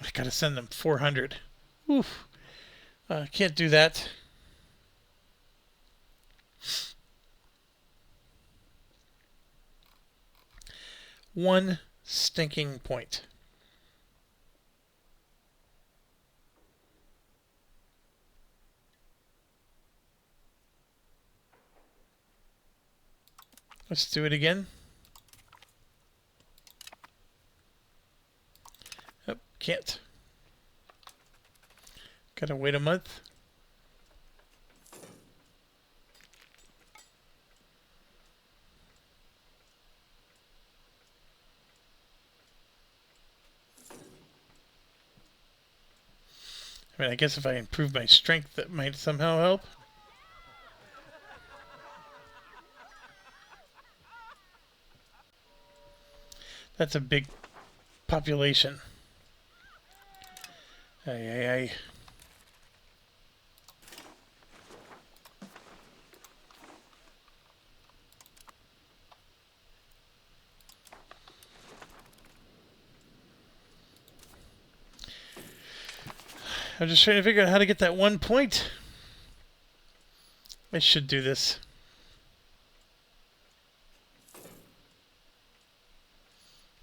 I gotta send them 400. Oof. Can't do that. One stinking point. Let's do it again. Oh, can't. Gotta wait a month. I mean, I guess if I improve my strength, that might somehow help. That's a big population. Ay. I'm just trying to figure out how to get that 1 point. I should do this.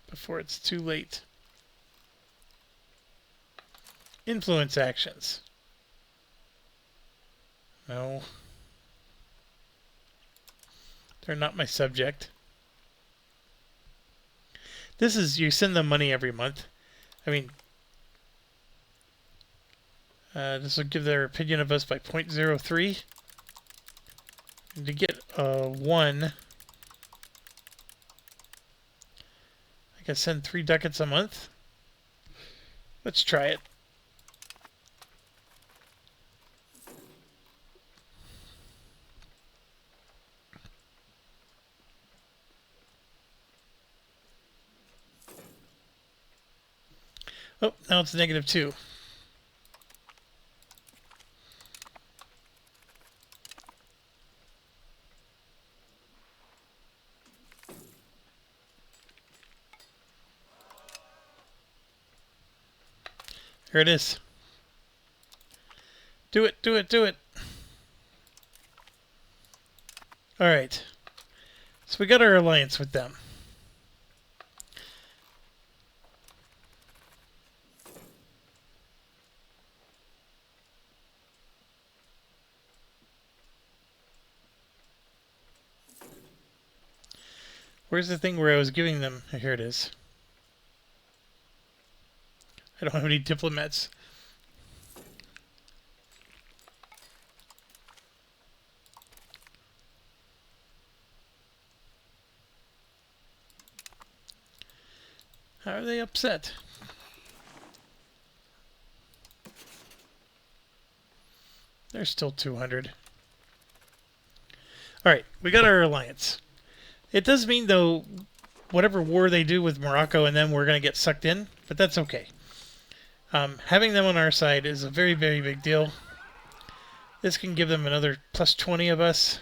Before it's too late. Influence actions. No. They're not my subject. This is, you send them money every month. I mean, this will give their opinion of us by 0.03. And to get a 1, I can send 3 ducats a month. Let's try it. Oh, now it's -2. Here it is. Do it, do it, do it. Alright. So we got our alliance with them. Where's the thing where I was giving them? Here it is. I don't have any diplomats. How are they upset? They're still 200. Alright, we got our alliance. It does mean, though, whatever war they do with Morocco and them, we're going to get sucked in, but that's okay. Having them on our side is a very, very big deal. This can give them another plus 20 of us.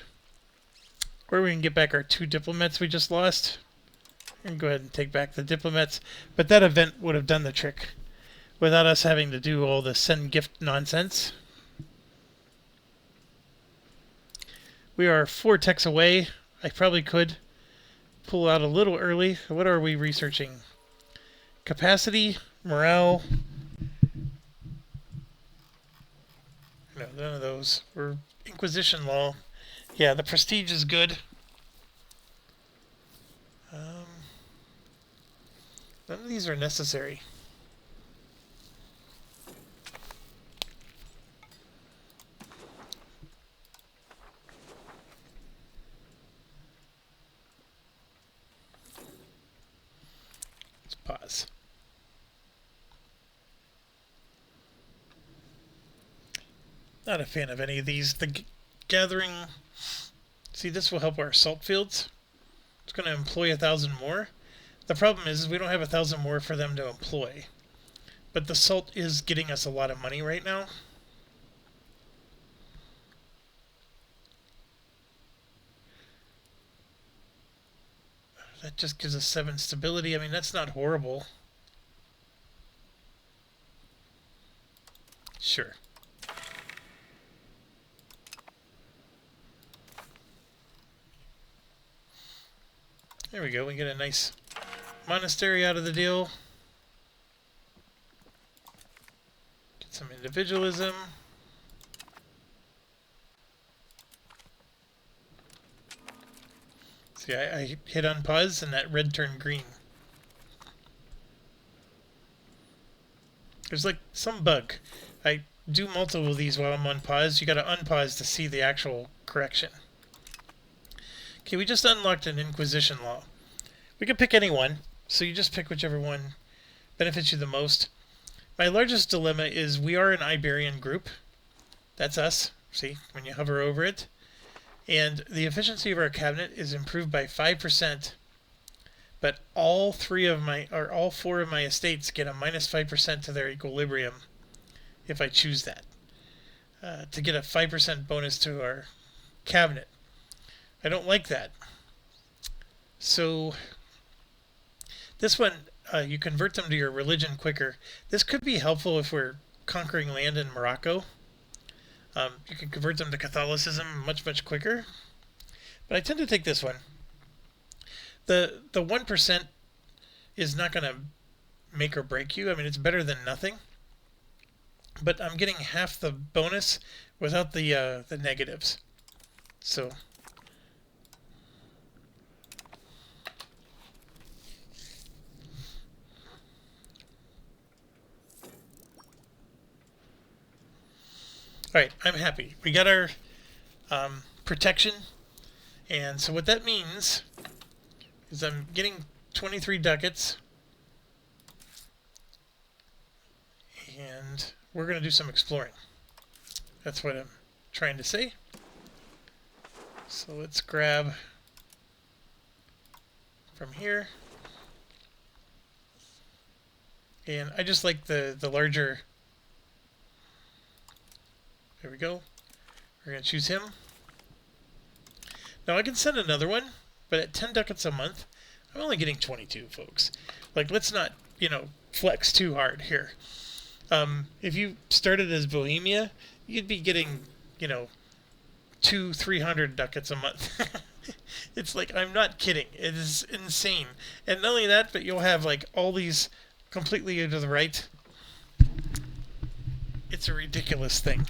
Or we can get back our 2 diplomats we just lost. And go ahead and take back the diplomats. But that event would have done the trick without us having to do all the send gift nonsense. We are 4 techs away. I probably could pull out a little early. What are we researching? Capacity, morale. No, none of those. We're Inquisition law. Yeah, the prestige is good. None of these are necessary. Let's pause. Not a fan of any of these. The gathering... See, this will help our salt fields. It's going to employ 1,000 more. The problem is we don't have 1,000 more for them to employ. But the salt is getting us a lot of money right now. That just gives us 7 stability. I mean, that's not horrible. Sure. There we go. We get a nice monastery out of the deal. Get some individualism. See, I hit unpause and that red turned green. There's like some bug. I do multiple of these while I'm on pause. You gotta unpause to see the actual correction. Okay, we just unlocked an Inquisition law. We can pick any one, so you just pick whichever one benefits you the most. My largest dilemma is we are an Iberian group. That's us, see, when you hover over it. And the efficiency of our cabinet is improved by 5%, but all 4 of my estates get a -5% to their equilibrium if I choose that. To get a 5% bonus to our cabinet. I don't like that. So this one, you convert them to your religion quicker. This could be helpful if we're conquering land in Morocco. You can convert them to Catholicism much, much quicker. But I tend to take this one. The 1% is not going to make or break you. I mean, it's better than nothing. But I'm getting half the bonus without the negatives. So Alright, I'm happy. We got our protection. And so what that means is I'm getting 23 ducats. And we're going to do some exploring. That's what I'm trying to say. So let's grab from here. And I just like the larger. There we go. We're going to choose him. Now I can send another one, but at 10 ducats a month, I'm only getting 22, folks. Like, let's not, flex too hard here. If you started as Bohemia, you'd be getting, 200-300 ducats a month. It's like, I'm not kidding. It is insane. And not only that, but you'll have like all these completely to the right. It's a ridiculous thing.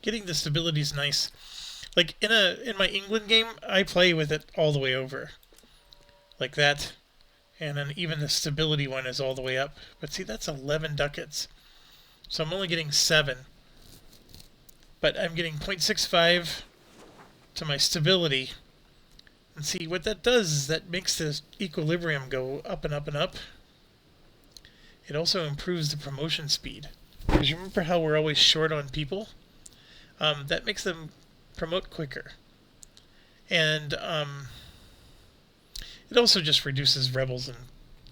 Getting the stability is nice. Like in my England game, I play with it all the way over. Like that. And then even the stability one is all the way up. But see, that's 11 ducats. So I'm only getting 7. But I'm getting 0.65 to my stability. And see, what that does is that makes the equilibrium go up and up and up. It also improves the promotion speed. Because you remember how we're always short on people? That makes them promote quicker. And it also just reduces rebels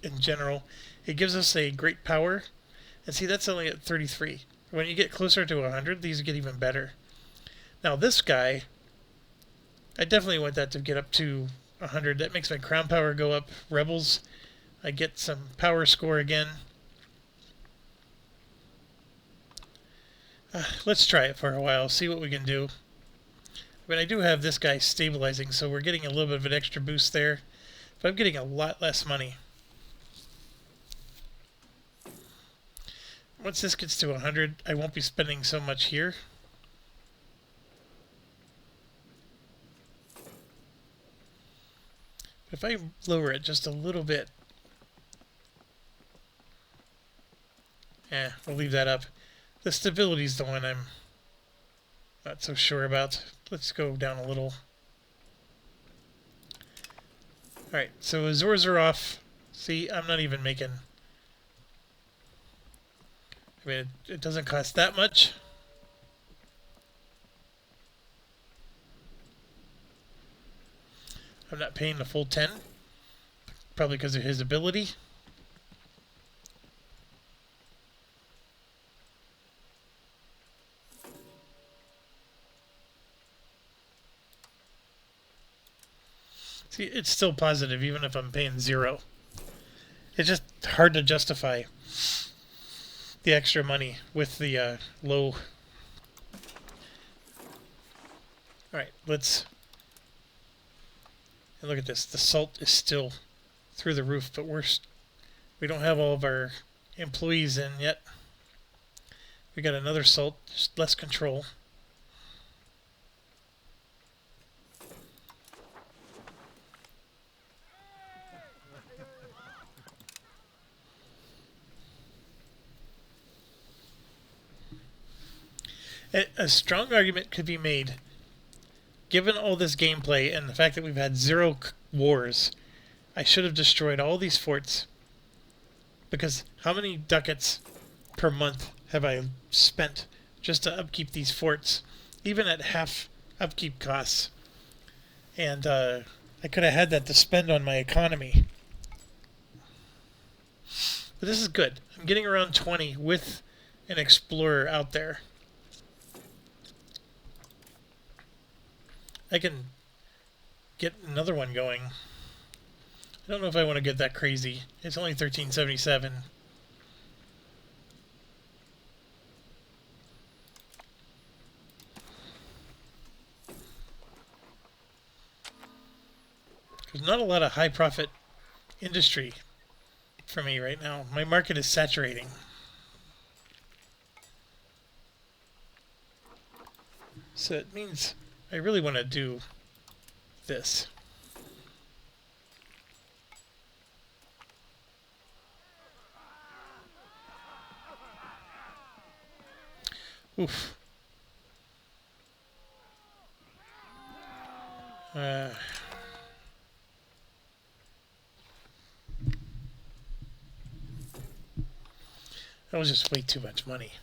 in general. It gives us a great power. And see, that's only at 33. When you get closer to 100, these get even better. Now this guy, I definitely want that to get up to 100. That makes my crown power go up. Rebels, I get some power score again. Let's try it for a while, see what we can do. But I do have this guy stabilizing, so we're getting a little bit of an extra boost there. But I'm getting a lot less money. Once this gets to 100, I won't be spending so much here. If I lower it just a little bit, we'll leave that up. The stability is the one I'm not so sure about. Let's go down a little. Alright, so Azores are off. See, I'm not even making... I mean, it doesn't cost that much. I'm not paying the full 10. Probably because of his ability. See, it's still positive even if I'm paying 0. It's just hard to justify the extra money with the low. Alright, let's... And look at this. The salt is still through the roof, but we don't have all of our employees in yet. We got another salt, just less control. A strong argument could be made, given all this gameplay and the fact that we've had 0 wars, I should have destroyed all these forts. Because how many ducats per month have I spent just to upkeep these forts, even at half upkeep costs? And I could have had that to spend on my economy. But this is good. I'm getting around 20 with an explorer out there. I can get another one going. I don't know if I want to get that crazy. It's only 1377. There's not a lot of high profit industry for me right now. My market is saturating. So it means I really want to do this. Oof. That was just way too much money.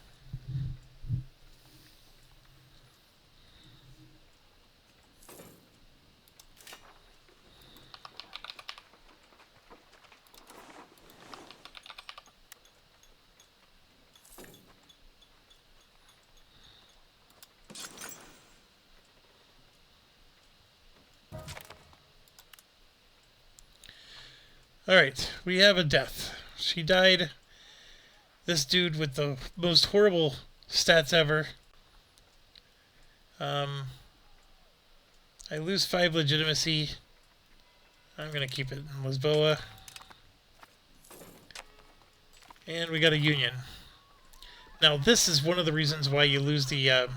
Alright, we have a death. She died. This dude with the most horrible stats ever. I lose 5 legitimacy. I'm going to keep it in Lisboa. And we got a union. Now this is one of the reasons why you lose the...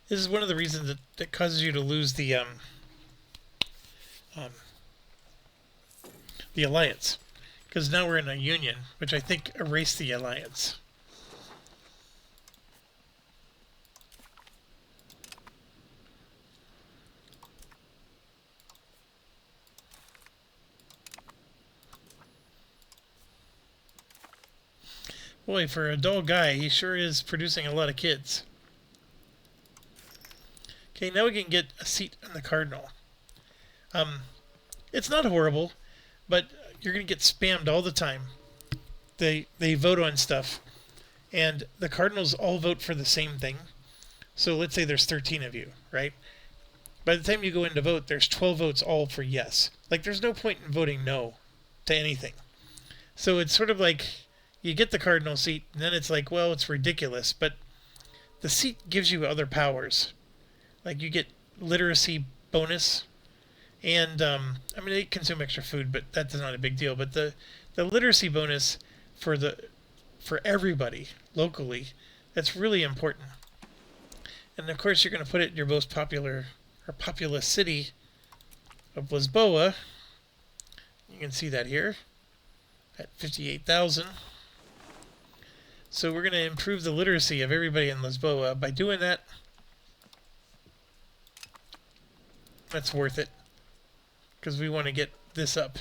this is one of the reasons that causes you to lose the alliance. Because now we're in a union, which I think erased the alliance. Boy, for a dull guy, he sure is producing a lot of kids. Okay, now we can get a seat on the Cardinal. It's not horrible, but you're going to get spammed all the time. They vote on stuff, and the Cardinals all vote for the same thing. So let's say there's 13 of you, right? By the time you go in to vote, there's 12 votes all for yes. Like, there's no point in voting no to anything. So it's sort of like you get the Cardinal seat, and then it's like, well, it's ridiculous, but the seat gives you other powers. Like, you get literacy bonus, and, I mean, they consume extra food, but that's not a big deal. But the literacy bonus for everybody locally, that's really important. And of course, you're going to put it in your most popular or populous city of Lisboa. You can see that here at 58,000. So we're going to improve the literacy of everybody in Lisboa. By doing that, that's worth it, because we want to get this up.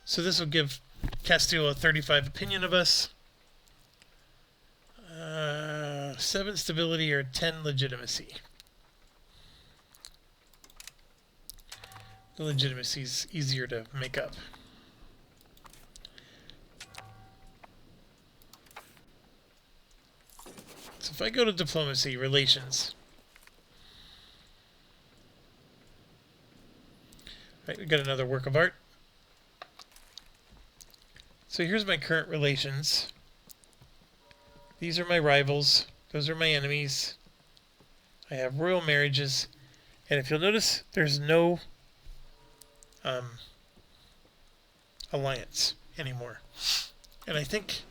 So this will give Castile a 35 opinion of us, 7 stability, or 10 legitimacy. The legitimacy is easier to make up. So if I go to diplomacy, relations. Right, we got another work of art. So here's my current relations. These are my rivals. Those are my enemies. I have royal marriages. And if you'll notice, there's no alliance anymore. And I think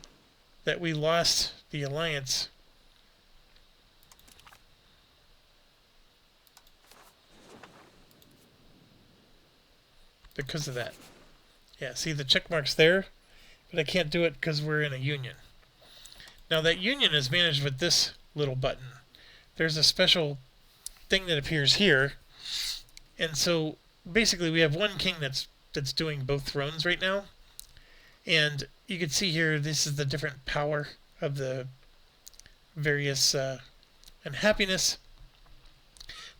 that we lost the alliance because of that. Yeah, see the check marks there, but I can't do it because we're in a union. Now that union is managed with this little button. There's a special thing that appears here, and so basically we have one king that's doing both thrones right now, and you can see here this is the different power of the various and happiness.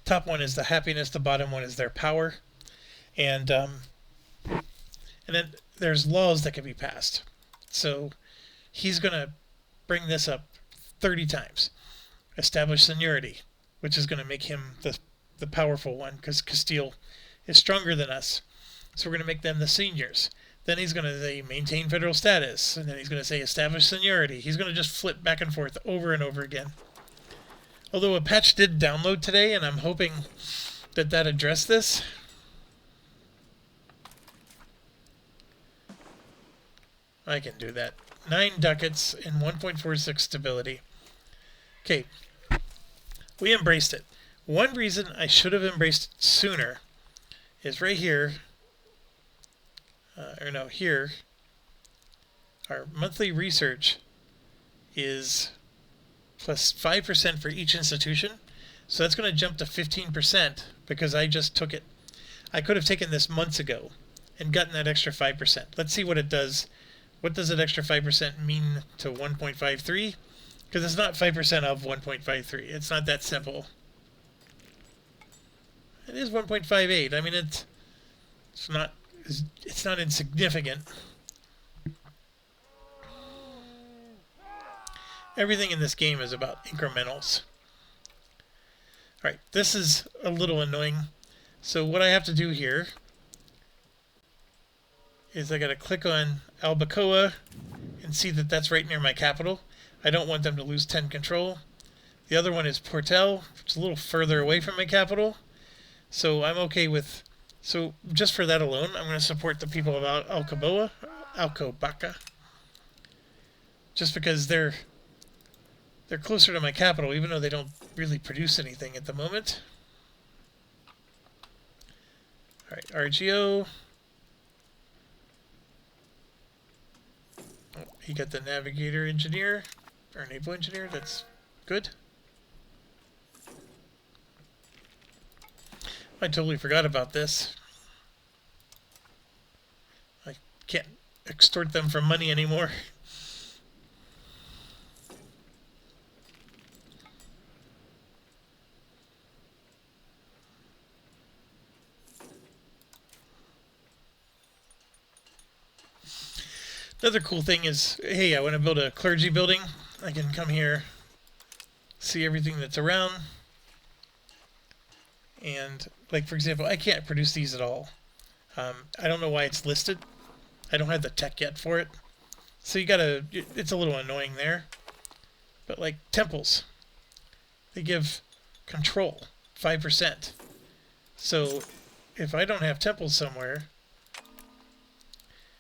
Top one is the happiness, the bottom one is their power, and then there's laws that can be passed. So he's going to bring this up 30 times. Establish seniority, which is going to make him the powerful one, because Castile is stronger than us. So we're going to make them the seniors. Then he's going to say maintain federal status, and then he's going to say establish seniority. He's going to just flip back and forth over and over again. Although a patch did download today, and I'm hoping that addressed this. I can do that. 9 ducats and 1.46 stability. Okay, we embraced it. One reason I should have embraced it sooner is right here, here, our monthly research is plus 5% for each institution. So that's going to jump to 15% because I just took it. I could have taken this months ago and gotten that extra 5%. Let's see what it does. What does that extra 5% mean to 1.53? Because it's not 5% of 1.53. It's not that simple. It is 1.58. I mean, it's not insignificant. Everything in this game is about incrementals. Alright, this is a little annoying. So what I have to do here is I got to click on Albacoa and see that that's right near my capital. I don't want them to lose 10 control. The other one is Portel, which is a little further away from my capital. So I'm okay with... So just for that alone, I'm going to support the people of Alcobaca. Just because they're closer to my capital, even though they don't really produce anything at the moment. Alright, RGO. Oh, he got the navigator engineer, or naval engineer, that's good. I totally forgot about this. I can't extort them for money anymore. Another cool thing is, hey, I want to build a clergy building. I can come here, see everything that's around. And, like, for example, I can't produce these at all. I don't know why it's listed. I don't have the tech yet for it. So it's a little annoying there. But, like, temples, they give control, 5%. So, if I don't have temples somewhere...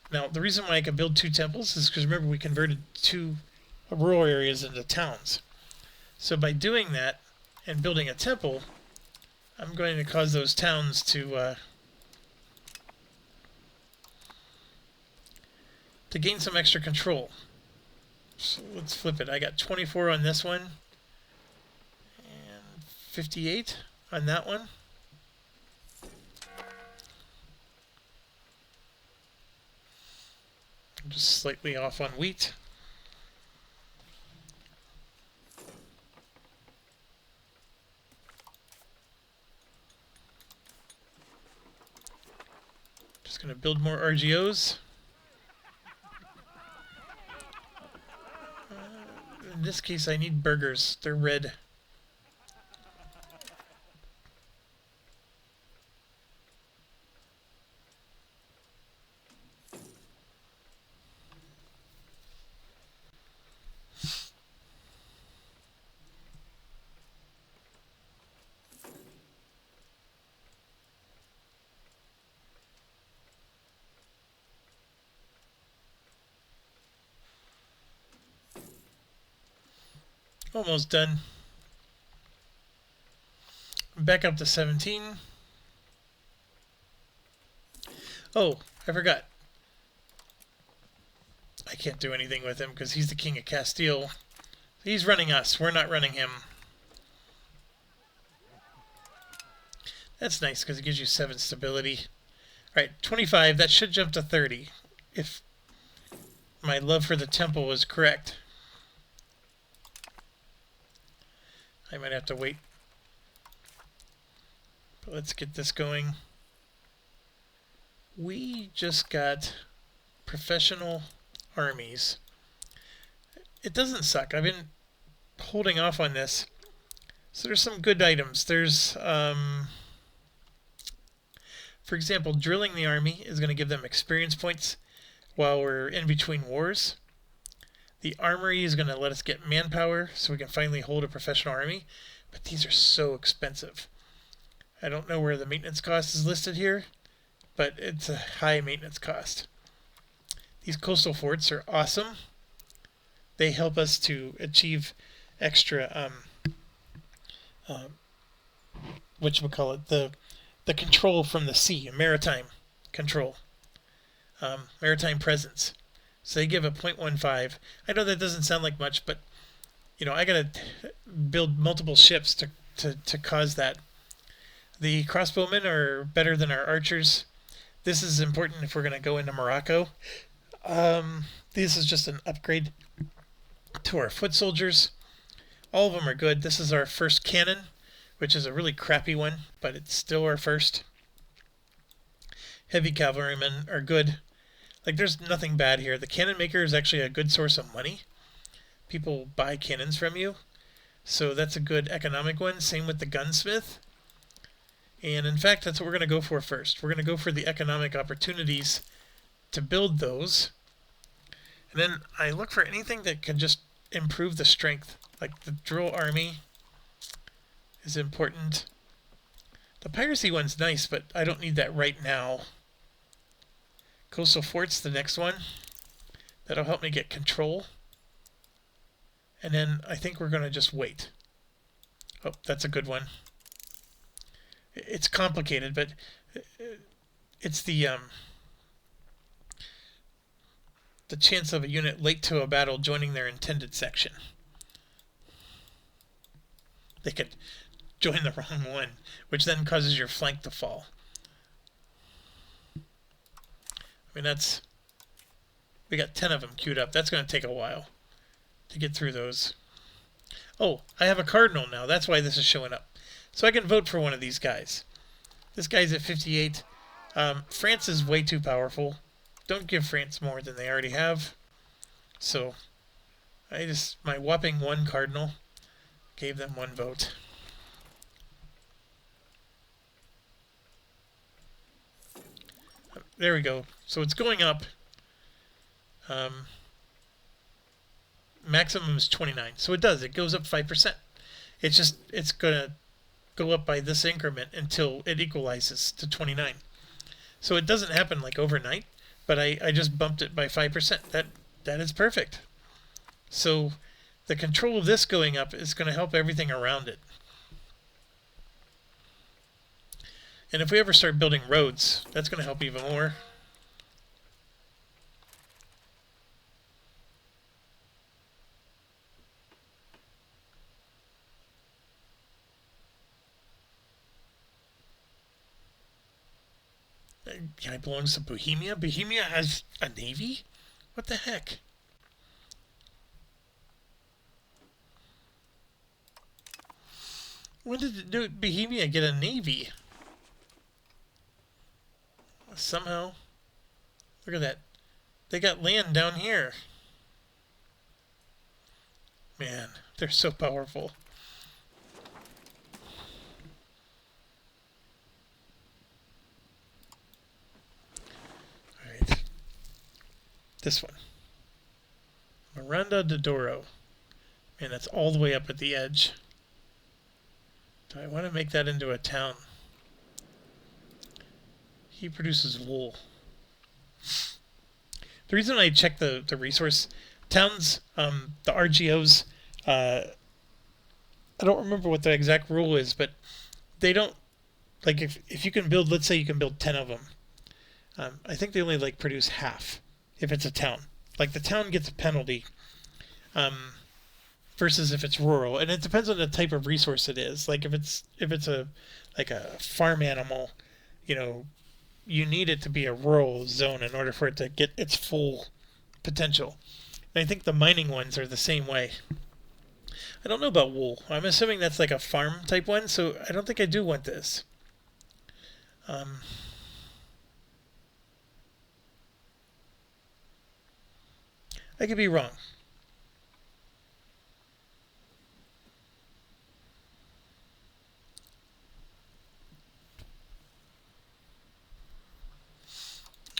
Now, the reason why I can build 2 temples is because, remember, we converted 2 rural areas into towns. So by doing that and building a temple, I'm going to cause those towns to gain some extra control. So let's flip it. I got 24 on this one and 58 on that one. I'm just slightly off on wheat. Just going to build more RGOs. In this case, I need burgers. They're red. Almost done. Back up to 17. Oh, I forgot. I can't do anything with him because he's the King of Castile. He's running us. We're not running him. That's nice because it gives you 7 stability. Alright, 25. That should jump to 30 if my love for the temple was correct. I might have to wait. But let's get this going. We just got professional armies. It doesn't suck. I've been holding off on this. So there's some good items. There's, for example, drilling the army is going to give them experience points while we're in between wars. The armory is going to let us get manpower so we can finally hold a professional army. But these are so expensive. I don't know where the maintenance cost is listed here, but it's a high maintenance cost. These coastal forts are awesome. They help us to achieve extra, uh, whatchamacallit, the control from the sea, maritime control, maritime presence. So they give a 0.15. I know that doesn't sound like much, but I gotta build multiple ships to cause that. The crossbowmen are better than our archers. This is important if we're gonna go into Morocco. This is just an upgrade to our foot soldiers. All of them are good. This is our first cannon, which is a really crappy one, but it's still our first. Heavy cavalrymen are good. Like, there's nothing bad here. The cannon maker is actually a good source of money. People buy cannons from you, so that's a good economic one. Same with the gunsmith. And in fact, that's what we're going to go for first. We're going to go for the economic opportunities to build those. And then I look for anything that can just improve the strength. Like the drill army is important. The piracy one's nice, but I don't need that right now. Coastal forts, the next one. That'll help me get control. And then I think we're going to just wait. Oh, that's a good one. It's complicated, but it's the chance of a unit late to a battle joining their intended section. They could join the wrong one, which then causes your flank to fall. I mean, we got 10 of them queued up. That's going to take a while to get through those. Oh, I have a cardinal now. That's why this is showing up. So I can vote for one of these guys. This guy's at 58. France is way too powerful. Don't give France more than they already have. So my whopping one cardinal gave them one vote. There we go. So it's going up. Maximum is 29. So it does. It goes up 5%. It's going to go up by this increment until it equalizes to 29. So it doesn't happen like overnight, but I just bumped it by 5%. That is perfect. So the control of this going up is going to help everything around it. And if we ever start building roads, that's going to help even more. Can I belong to Bohemia? Bohemia has a navy? What the heck? When did Bohemia get a navy? Somehow. Look at that. They got land down here. Man, they're so powerful. Alright. This one. Miranda de Douro. Man, that's all the way up at the edge. Do I want to make that into a town? He produces wool. The reason I check the resource towns, the RGOs, I don't remember what the exact rule is, but they don't, like, if you can build, let's say you can build 10 of them, I think they only produce half if it's a town. Like, the town gets a penalty versus if it's rural, and it depends on the type of resource it is. Like, if it's a farm animal, you need it to be a rural zone in order for it to get its full potential. And I think the mining ones are the same way. I don't know about wool. I'm assuming that's like a farm type one, so I don't think I do want this. I could be wrong.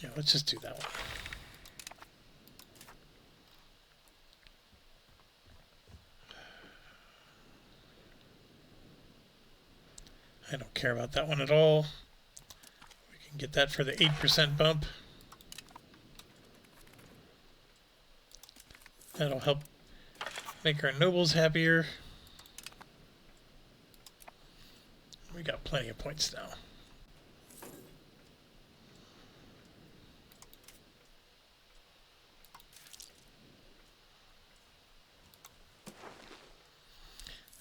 Yeah, let's just do that one. I don't care about that one at all. We can get that for the 8% bump. That'll help make our nobles happier. We got plenty of points now.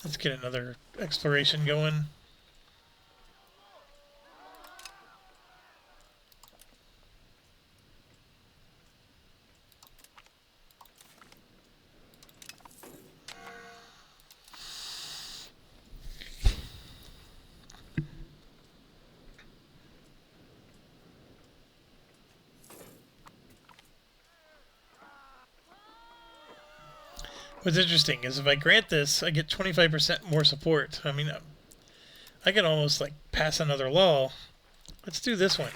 Let's get another exploration going. What's interesting is if I grant this, I get 25% more support. I mean, I can almost like pass another law. Let's do this one.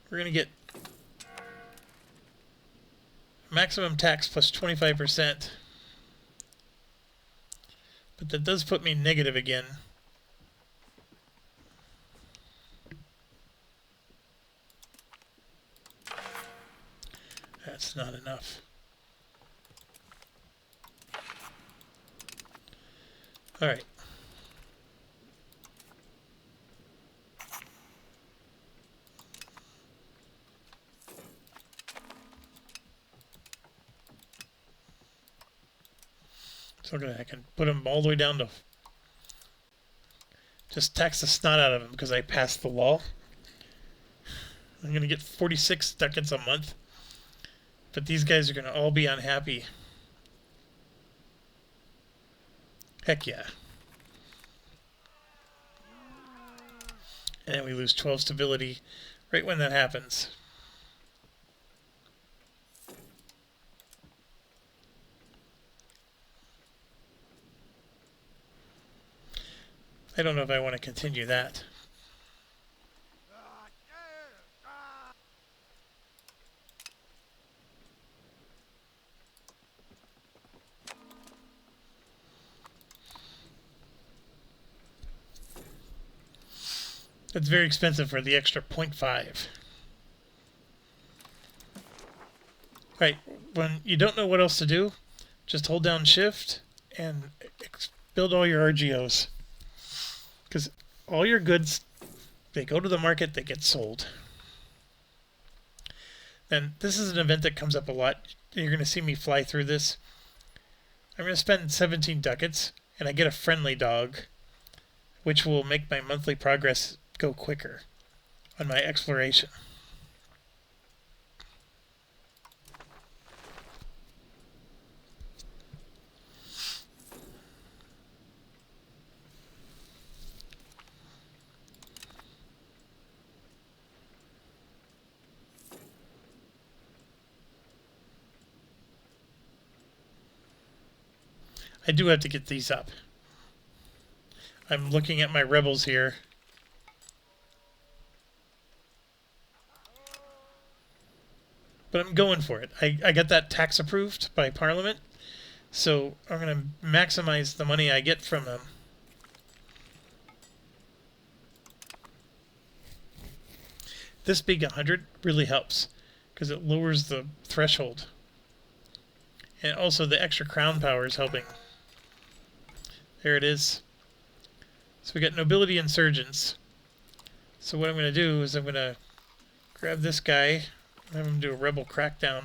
We're going to get maximum tax plus 25%. But that does put me negative again. That's not enough. All right. So I can put them all the way down to just tax the snot out of them because I passed the law. I'm going to get 46 ducats a month. But these guys are going to all be unhappy. Heck yeah. And then we lose 12 stability right when that happens. I don't know if I want to continue that. It's very expensive for the extra 0.5. Right, when you don't know what else to do, just hold down Shift and build all your RGOs. Because all your goods, they go to the market, they get sold. And this is an event that comes up a lot. You're going to see me fly through this. I'm going to spend 17 ducats, and I get a friendly dog, which will make my monthly progress go quicker on my exploration. I do have to get these up. I'm looking at my rebels here. But I'm going for it. I got that tax approved by Parliament, so I'm going to maximize the money I get from them. This being 100 really helps, because it lowers the threshold. And also the extra crown power is helping. There it is. So we got nobility insurgents. So what I'm going to do is I'm going to grab this guy, have him do a rebel crackdown.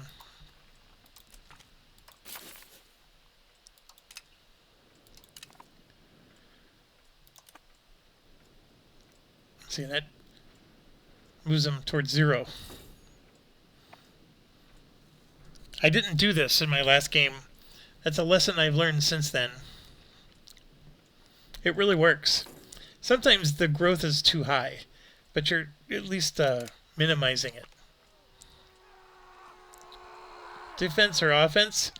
See, that moves him towards 0. I didn't do this in my last game. That's a lesson I've learned since then. It really works. Sometimes the growth is too high, but you're at least minimizing it. Defense or offense?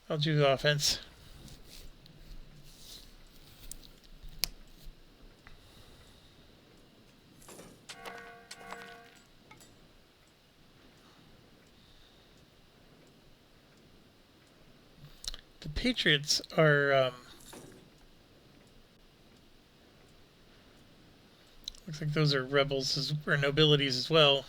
I'll do offense. The Patriots are... looks like those are rebels or nobilities as well.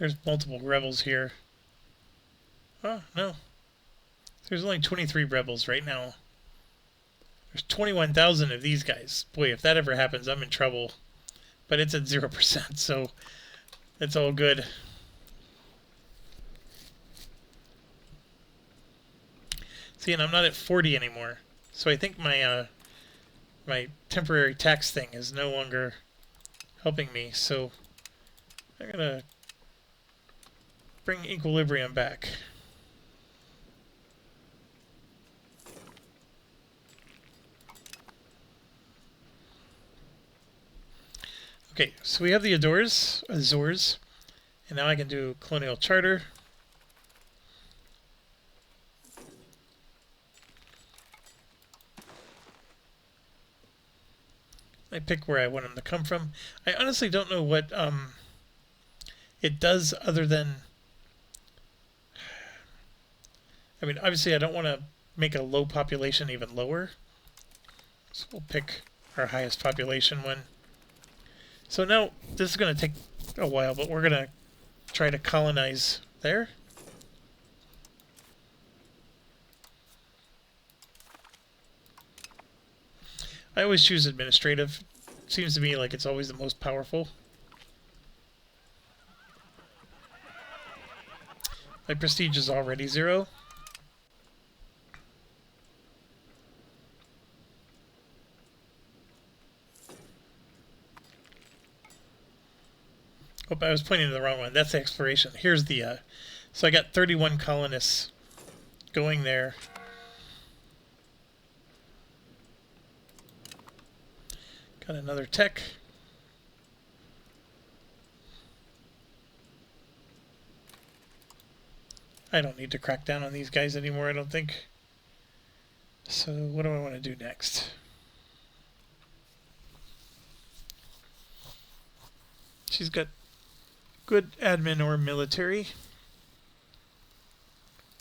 There's multiple rebels here. Oh, no. There's only 23 rebels right now. There's 21,000 of these guys. Boy, if that ever happens, I'm in trouble. But it's at 0%, so it's all good. See, and I'm not at 40 anymore. So I think my my temporary tax thing is no longer helping me. So I'm going to bring equilibrium back. Okay, so we have the Azores, and now I can do colonial charter. I pick where I want them to come from. I honestly don't know what it does other than... I mean, obviously I don't want to make a low population even lower. So we'll pick our highest population one. So now, this is going to take a while, but we're going to try to colonize there. I always choose administrative. Seems to me like it's always the most powerful. My prestige is already 0. Oh, I was pointing to the wrong one. That's the exploration. Here's the... so I got 31 colonists going there. Got another tech. I don't need to crack down on these guys anymore, I don't think. So what do I want to do next? She's got good admin or military.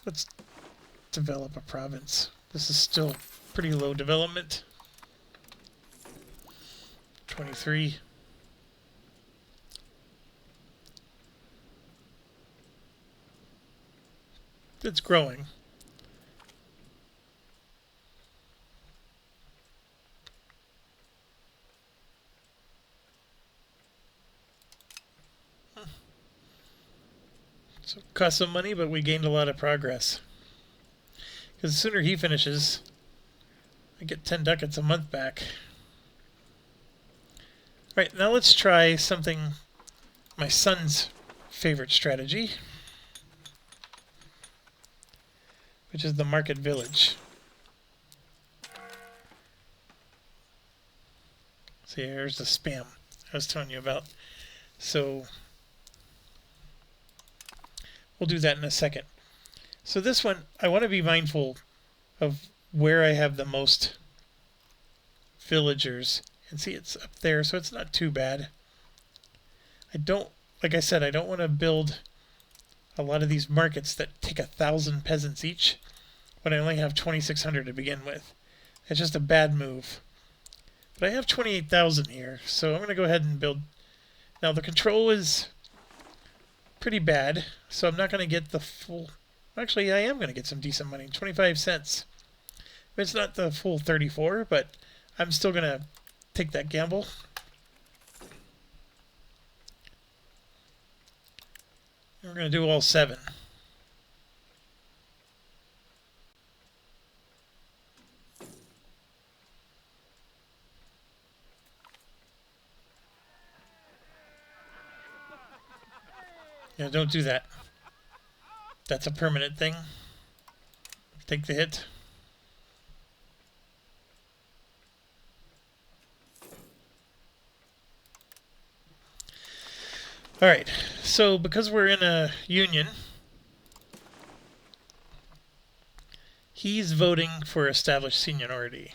Let's develop a province. This is still pretty low development. 23. It's growing. So it cost some money, but we gained a lot of progress. Because the sooner he finishes, I get 10 ducats a month back. Alright, now let's try something, my son's favorite strategy, which is the market village. See, here's the spam I was telling you about. So we'll do that in a second. So this one, I want to be mindful of where I have the most villagers. And see, it's up there, so it's not too bad. I don't, like I said, I don't want to build a lot of these markets that take 1,000 peasants each when I only have 2,600 to begin with. It's just a bad move. But I have 28,000 here, so I'm going to go ahead and build. Now the control is pretty bad, so I'm not going to get the full... Actually, I am going to get some decent money, 25 cents. It's not the full 34, but I'm still going to take that gamble. We're going to do all 7. Yeah, don't do that. That's a permanent thing. Take the hit. Alright, so because we're in a union, he's voting for established seniority.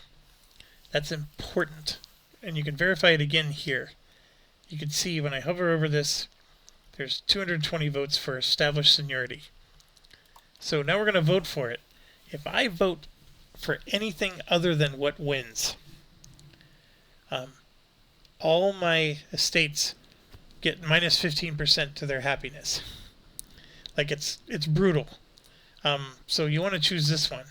That's important. And you can verify it again here. You can see when I hover over this, there's 220 votes for established seniority. So now we're going to vote for it. If I vote for anything other than what wins, all my estates get minus 15% to their happiness. Like it's brutal. So you want to choose this one,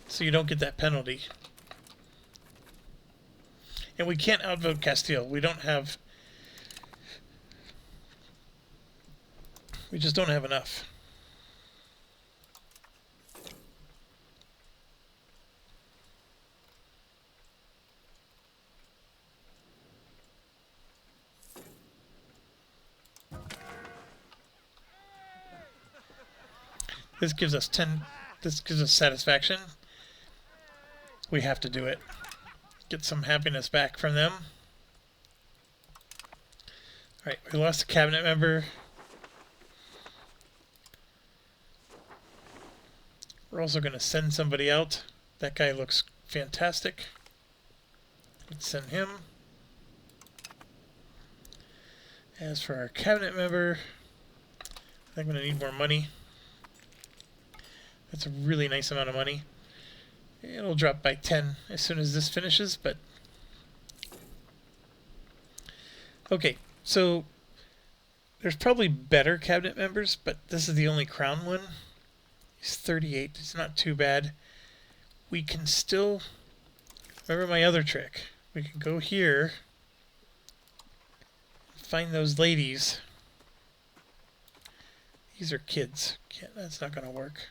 so you don't get that penalty. And we can't outvote Castile. We just don't have enough. This gives us satisfaction. We have to do it. Get some happiness back from them. Alright, we lost a cabinet member. We're also going to send somebody out. That guy looks fantastic. Let's send him. As for our cabinet member, I think I'm going to need more money. That's a really nice amount of money. It'll drop by 10 as soon as this finishes, but... Okay, so there's probably better cabinet members, but this is the only crown one. He's 38. It's not too bad. We can still... Remember my other trick. We can go here, find those ladies. These are kids. That's not going to work.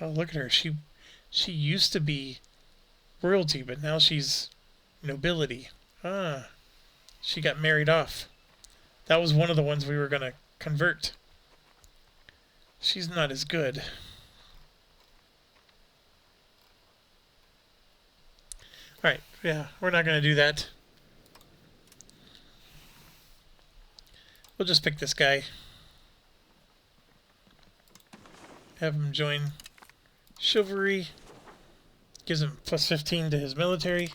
Oh, look at her. She used to be royalty, but now she's nobility. Ah, she got married off. That was one of the ones we were going to convert. She's not as good. Alright, yeah, we're not going to do that. We'll just pick this guy. Have him join chivalry. Gives him plus 15 to his military.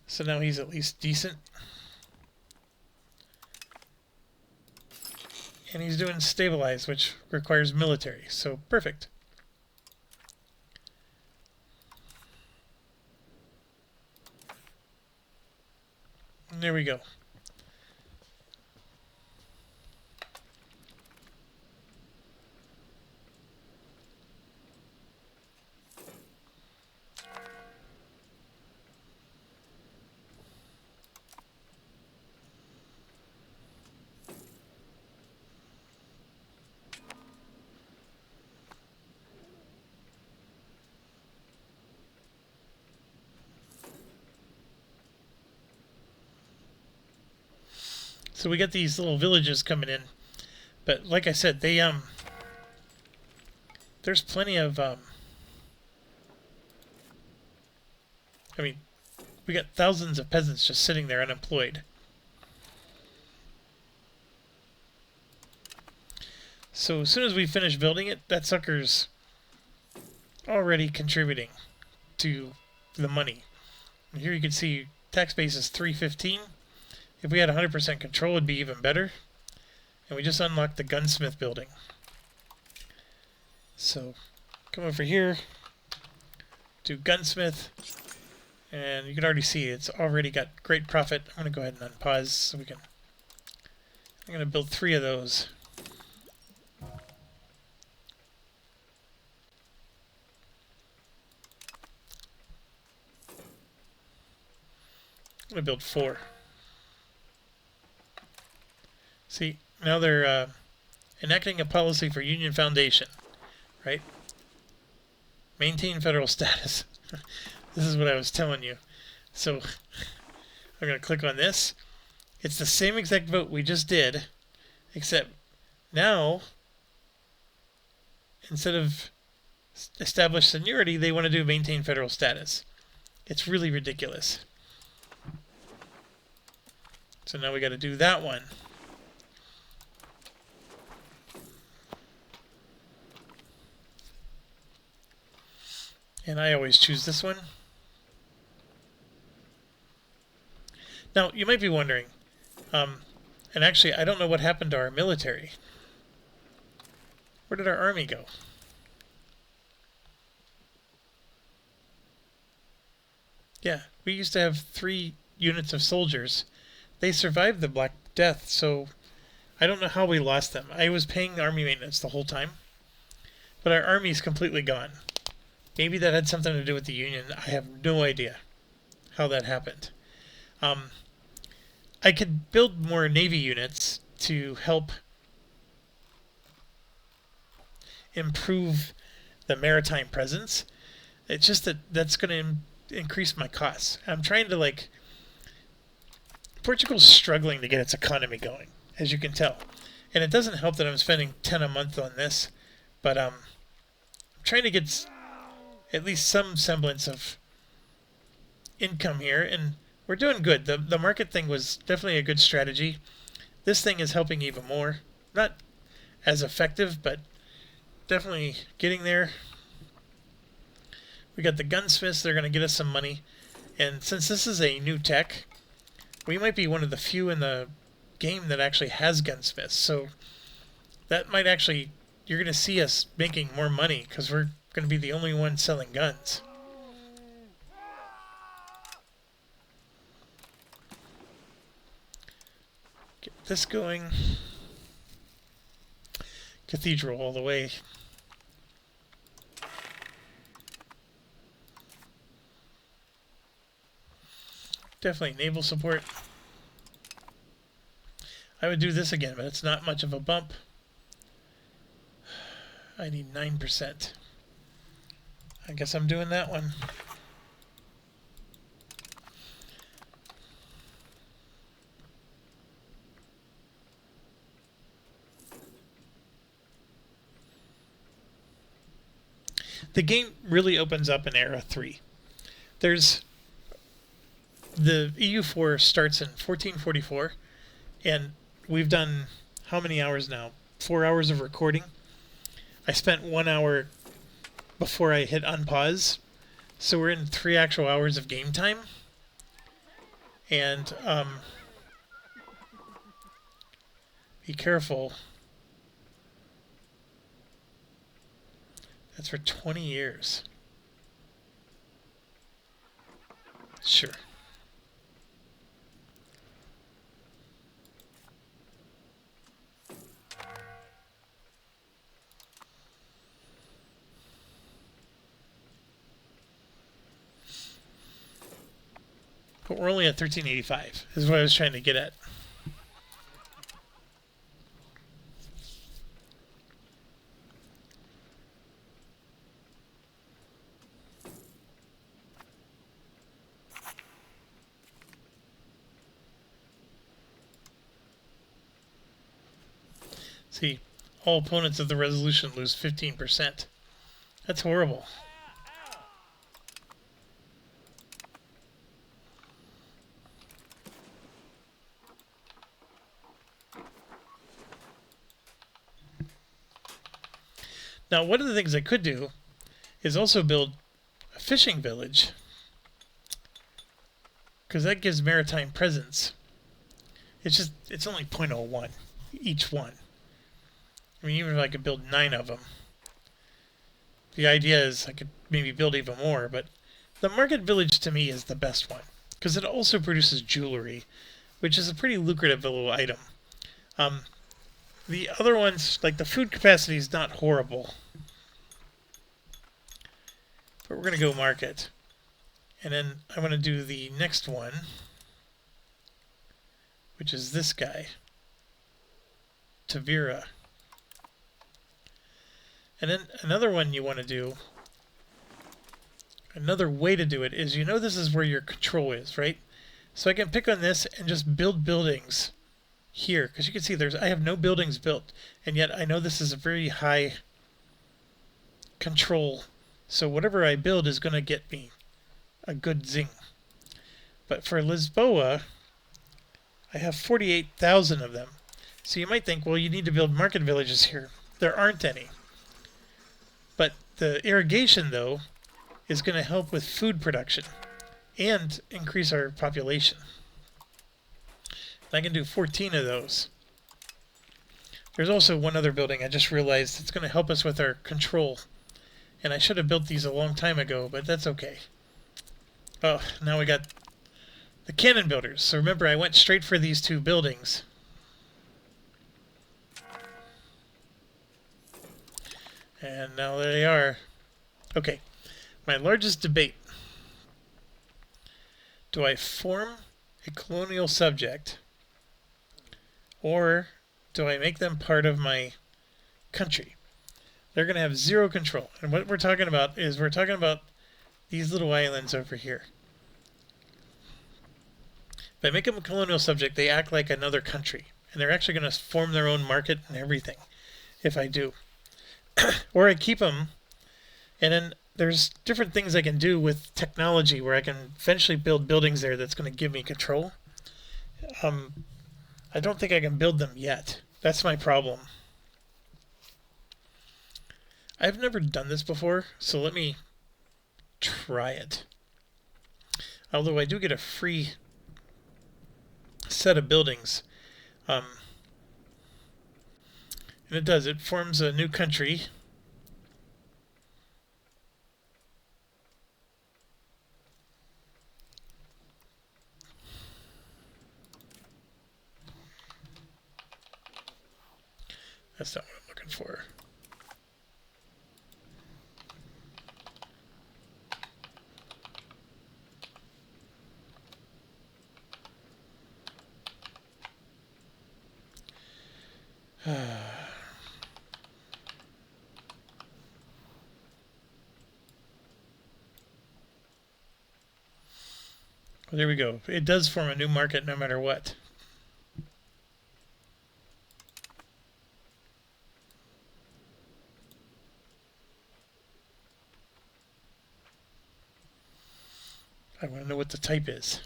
So now he's at least decent. And he's doing stabilize, which requires military. So perfect. And there we go. So we got these little villages coming in, but like I said, they there's plenty of I mean, we got thousands of peasants just sitting there unemployed. So as soon as we finish building it, that sucker's already contributing to the money. And here you can see tax base is 315. If we had 100% control, it'd be even better. And we just unlocked the gunsmith building. So, come over here, do gunsmith, and you can already see it's already got great profit. I'm going to go ahead and unpause so we can... I'm going to build 3 of those. I'm going to build 4. See, now they're enacting a policy for Union Foundation, right? Maintain federal status. This is what I was telling you. So, I'm going to click on this. It's the same exact vote we just did, except now, instead of establish seniority, they want to do maintain federal status. It's really ridiculous. So now we got to do that one. And I always choose this one. Now, you might be wondering, and actually, I don't know what happened to our military. Where did our army go? Yeah, we used to have 3 units of soldiers. They survived the Black Death, so I don't know how we lost them. I was paying army maintenance the whole time, but our army's completely gone. Maybe that had something to do with the Union. I have no idea how that happened. Um, I could build more Navy units to help improve the maritime presence. It's just that that's going to increase my costs. I'm trying to like Portugal's struggling to get its economy going, as you can tell, and it doesn't help that I'm spending 10 a month on this, but I'm trying to get at least some semblance of income here, and we're doing good. The market thing was definitely a good strategy. This thing is helping even more. Not as effective, but definitely getting there. We got the gunsmiths. They're going to get us some money. And since this is a new tech, we might be one of the few in the game that actually has gunsmiths. So that might actually, you're going to see us making more money because we're going to be the only one selling guns. Get this going. Cathedral all the way. Definitely naval support. I would do this again, but it's not much of a bump. I need 9%. I guess I'm doing that one. The game really opens up in Era 3. There's the EU4 starts in 1444, and we've done how many hours now? 4 hours of recording. I spent 1 hour before I hit unpause, so we're in 3 actual hours of game time. And be careful. That's for 20 years. Sure. But we're only at 1385, is what I was trying to get at. See, all opponents of the resolution lose 15%. That's horrible. Now, one of the things I could do is also build a fishing village, because that gives maritime presence. It's only 0.01 each one. I mean, even if I could build 9 of them, the idea is I could maybe build even more, but the market village to me is the best one, because it also produces jewelry, which is a pretty lucrative little item. The other ones, like the food capacity, is not horrible. But we're going to go market. And then I want to do the next one, which is this guy, Tavira. And then another one you want to do, another way to do it is, you know, this is where your control is, right? So I can pick on this and just build buildings here, because you can see I have no buildings built, and yet I know this is a very high control, so whatever I build is going to get me a good zing. But for Lisboa, I have 48,000 of them. So you might think, well, you need to build market villages here. There aren't any. But the irrigation, though, is going to help with food production and increase our population. I can do 14 of those. There's also one other building I just realized that's going to help us with our control. And I should have built these a long time ago, but that's okay. Oh, now we got the cannon builders. So remember, I went straight for these two buildings. And now there they are. Okay, my largest debate. Do I form a colonial subject, or do I make them part of my country? They're going to have zero control. And what we're talking about is we're talking about these little islands over here. If I make them a colonial subject, they act like another country. And they're actually going to form their own market and everything if I do. Or I keep them, and then there's different things I can do with technology where I can eventually build buildings there that's going to give me control. I don't think I can build them yet. That's my problem. I've never done this before, so let me try it. Although I do get a free set of buildings. And it does. It forms a new country. That's not what I'm looking for. Well, there we go. It does form a new market no matter what. I want to know what the type is.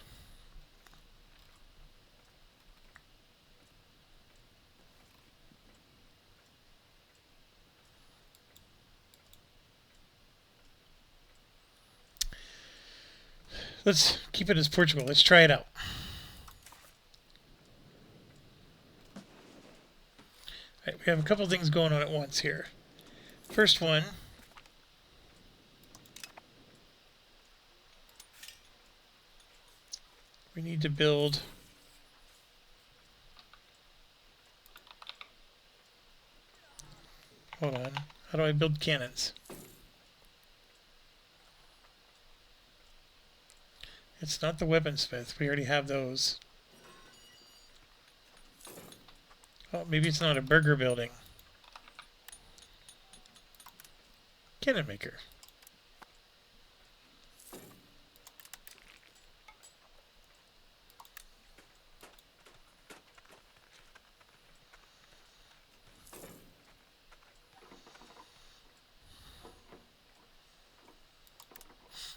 Let's keep it as Portugal. Let's try it out. All right, we have a couple things going on at once here. First one, we need to build hold on. How do I build cannons? It's not the weaponsmith. We already have those. Oh, maybe it's not a burger building. Cannon maker.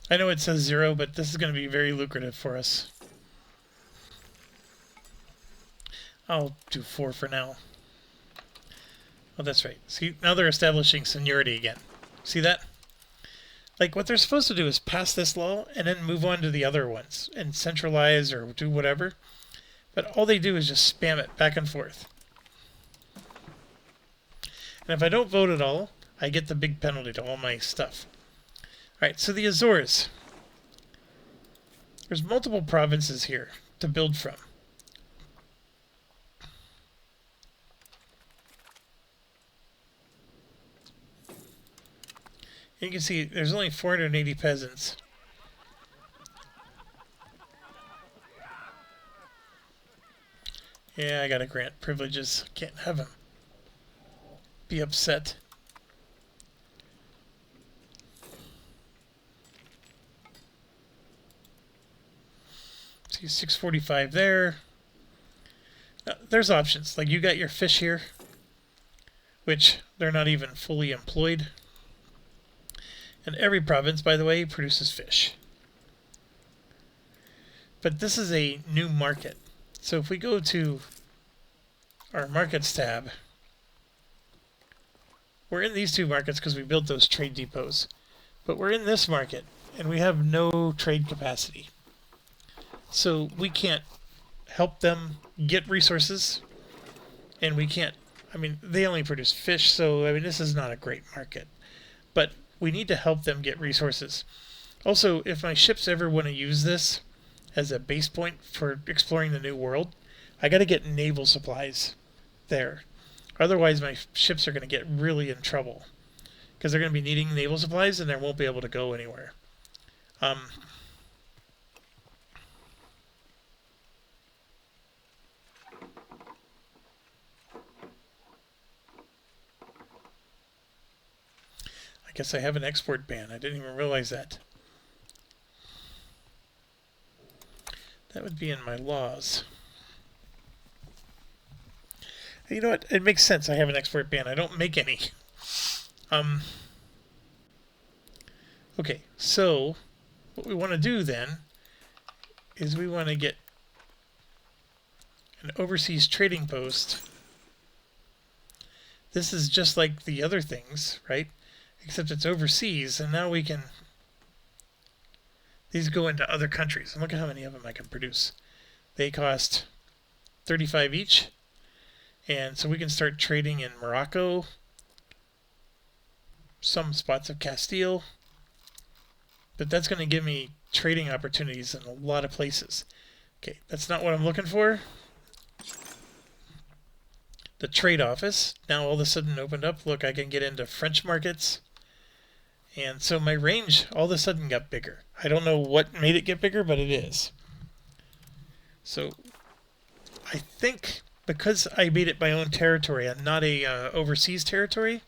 I know it says 0, but this is going to be very lucrative for us. I'll do 4 for now. Oh, that's right. See, now they're establishing seniority again. See that? Like, what they're supposed to do is pass this law and then move on to the other ones and centralize or do whatever. But all they do is just spam it back and forth. And if I don't vote at all, I get the big penalty to all my stuff. Alright, so the Azores. There's multiple provinces here to build from. You can see there's only 480 peasants. Yeah, I gotta grant privileges. Can't have them be upset. See, 645 there. Now, there's options. Like, you got your fish here, which they're not even fully employed. And every province, by the way, produces fish. But this is a new market. So if we go to our markets tab, we're in these two markets because we built those trade depots. But we're in this market, and we have no trade capacity. So we can't help them get resources, and we can't, I mean, they only produce fish, so, I mean, this is not a great market. But we need to help them get resources. Also, if my ships ever want to use this as a base point for exploring the New World, I got to get naval supplies there. Otherwise, my ships are going to get really in trouble because they're going to be needing naval supplies and they won't be able to go anywhere. I guess I have an export ban. I didn't even realize that. That would be in my laws. You know what? It makes sense. I have an export ban. I don't make any. Okay, so what we want to do then is we want to get an overseas trading post. This is just like the other things, right? Except it's overseas, and now we can... These go into other countries, and look at how many of them I can produce. They cost 35 each, and so we can start trading in Morocco, some spots of Castile, but that's going to give me trading opportunities in a lot of places. Okay, that's not what I'm looking for. The trade office now all of a sudden opened up. Look, I can get into French markets. And so my range all of a sudden got bigger. I don't know what made it get bigger, but it is. So I think because I made it my own territory and not a overseas territory,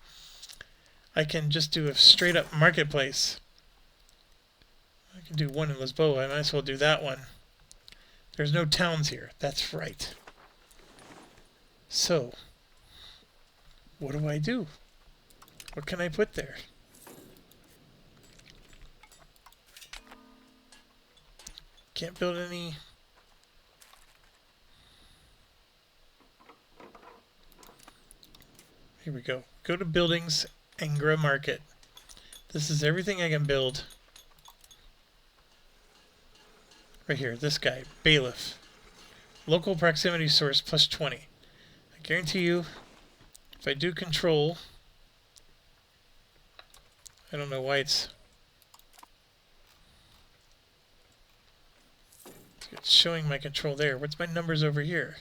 I can just do a straight up marketplace. I can do one in Lisboa. I might as well do that one. There's no towns here. That's right. So, what do I do? What can I put there? Can't build any... Here we go. Go to buildings, Angra Market. This is everything I can build. Right here, this guy, Bailiff. Local proximity source plus 20. I guarantee you, if I do control, I don't know why it's showing my control there. What's my numbers over here?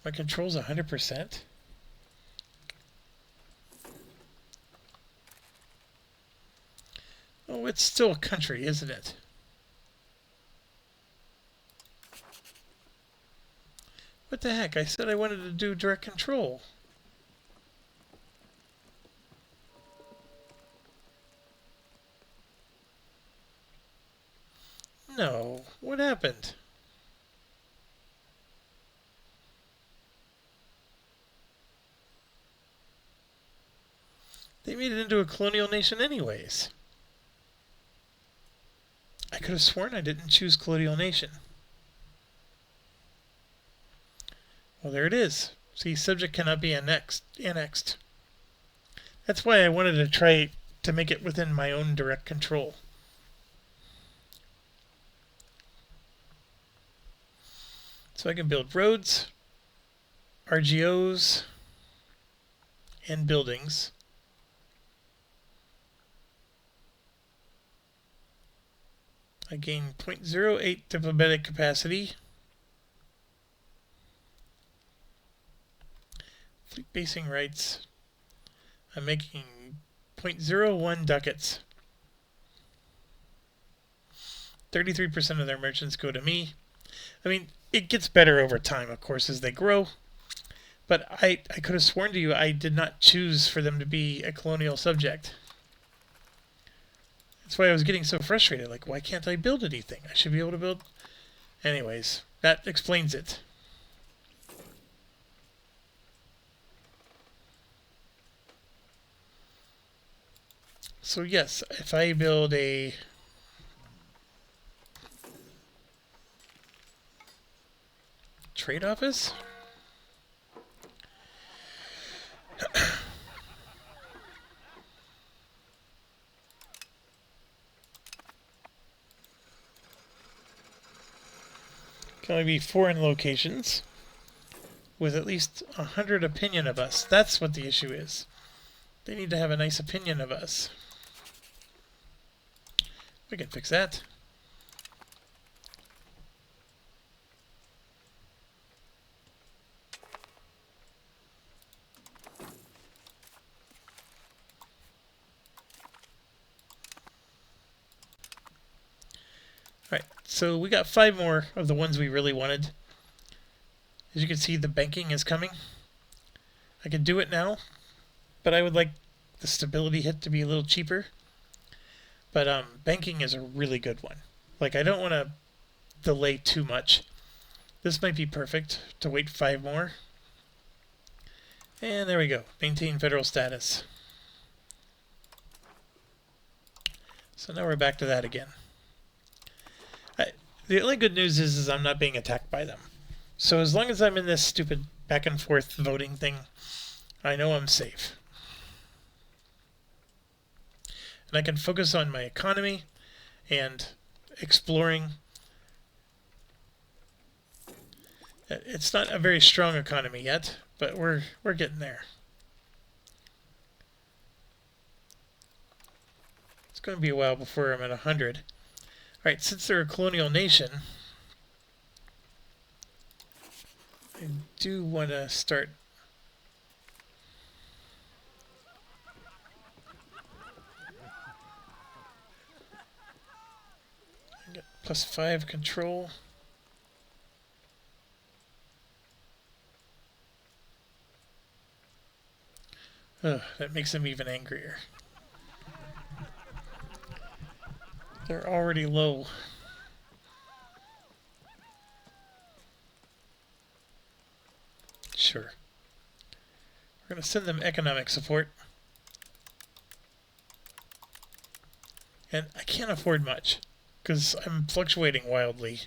My control's 100%. Oh, it's still a country, isn't it? What the heck? I said I wanted to do direct control. No. What happened? They made it into a colonial nation anyways. I could have sworn I didn't choose colonial nation. Well, there it is. See, subject cannot be annexed. That's why I wanted to try to make it within my own direct control. So I can build roads, RGOs, and buildings. I gain 0.08 diplomatic capacity. Fleet basing rights. I'm making 0.01 ducats. 33% of their merchants go to me. I mean, it gets better over time, of course, as they grow. But I could have sworn to you I did not choose for them to be a colonial subject. That's why I was getting so frustrated. Like, why can't I build anything? I should be able to build... Anyways, that explains it. So yes, if I build a... trade office? Can only be foreign locations with at least 100 opinion of us. That's what the issue is. They need to have a nice opinion of us. We can fix that. Alright, so we got 5 more of the ones we really wanted. As you can see, the banking is coming. I can do it now, but I would like the stability hit to be a little cheaper. But banking is a really good one. Like, I don't want to delay too much. This might be perfect to wait 5 more. And there we go. Maintain federal status. So now we're back to that again. The only good news is I'm not being attacked by them. So as long as I'm in this stupid back and forth voting thing, I know I'm safe. And I can focus on my economy and exploring. It's not a very strong economy yet, but we're getting there. It's going to be a while before I'm at 100. Alright, since they're a colonial nation, I do want to start get +5 control. Ugh, that makes them even angrier. They're already low. Sure. We're going to send them economic support. And I can't afford much, because I'm fluctuating wildly.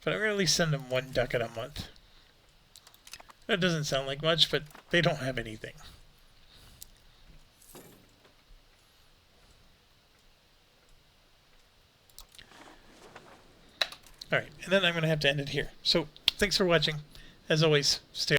But I'm going to at least send them 1 ducat a month. That doesn't sound like much, but they don't have anything. Alright, and then I'm going to have to end it here. So, thanks for watching. As always, stay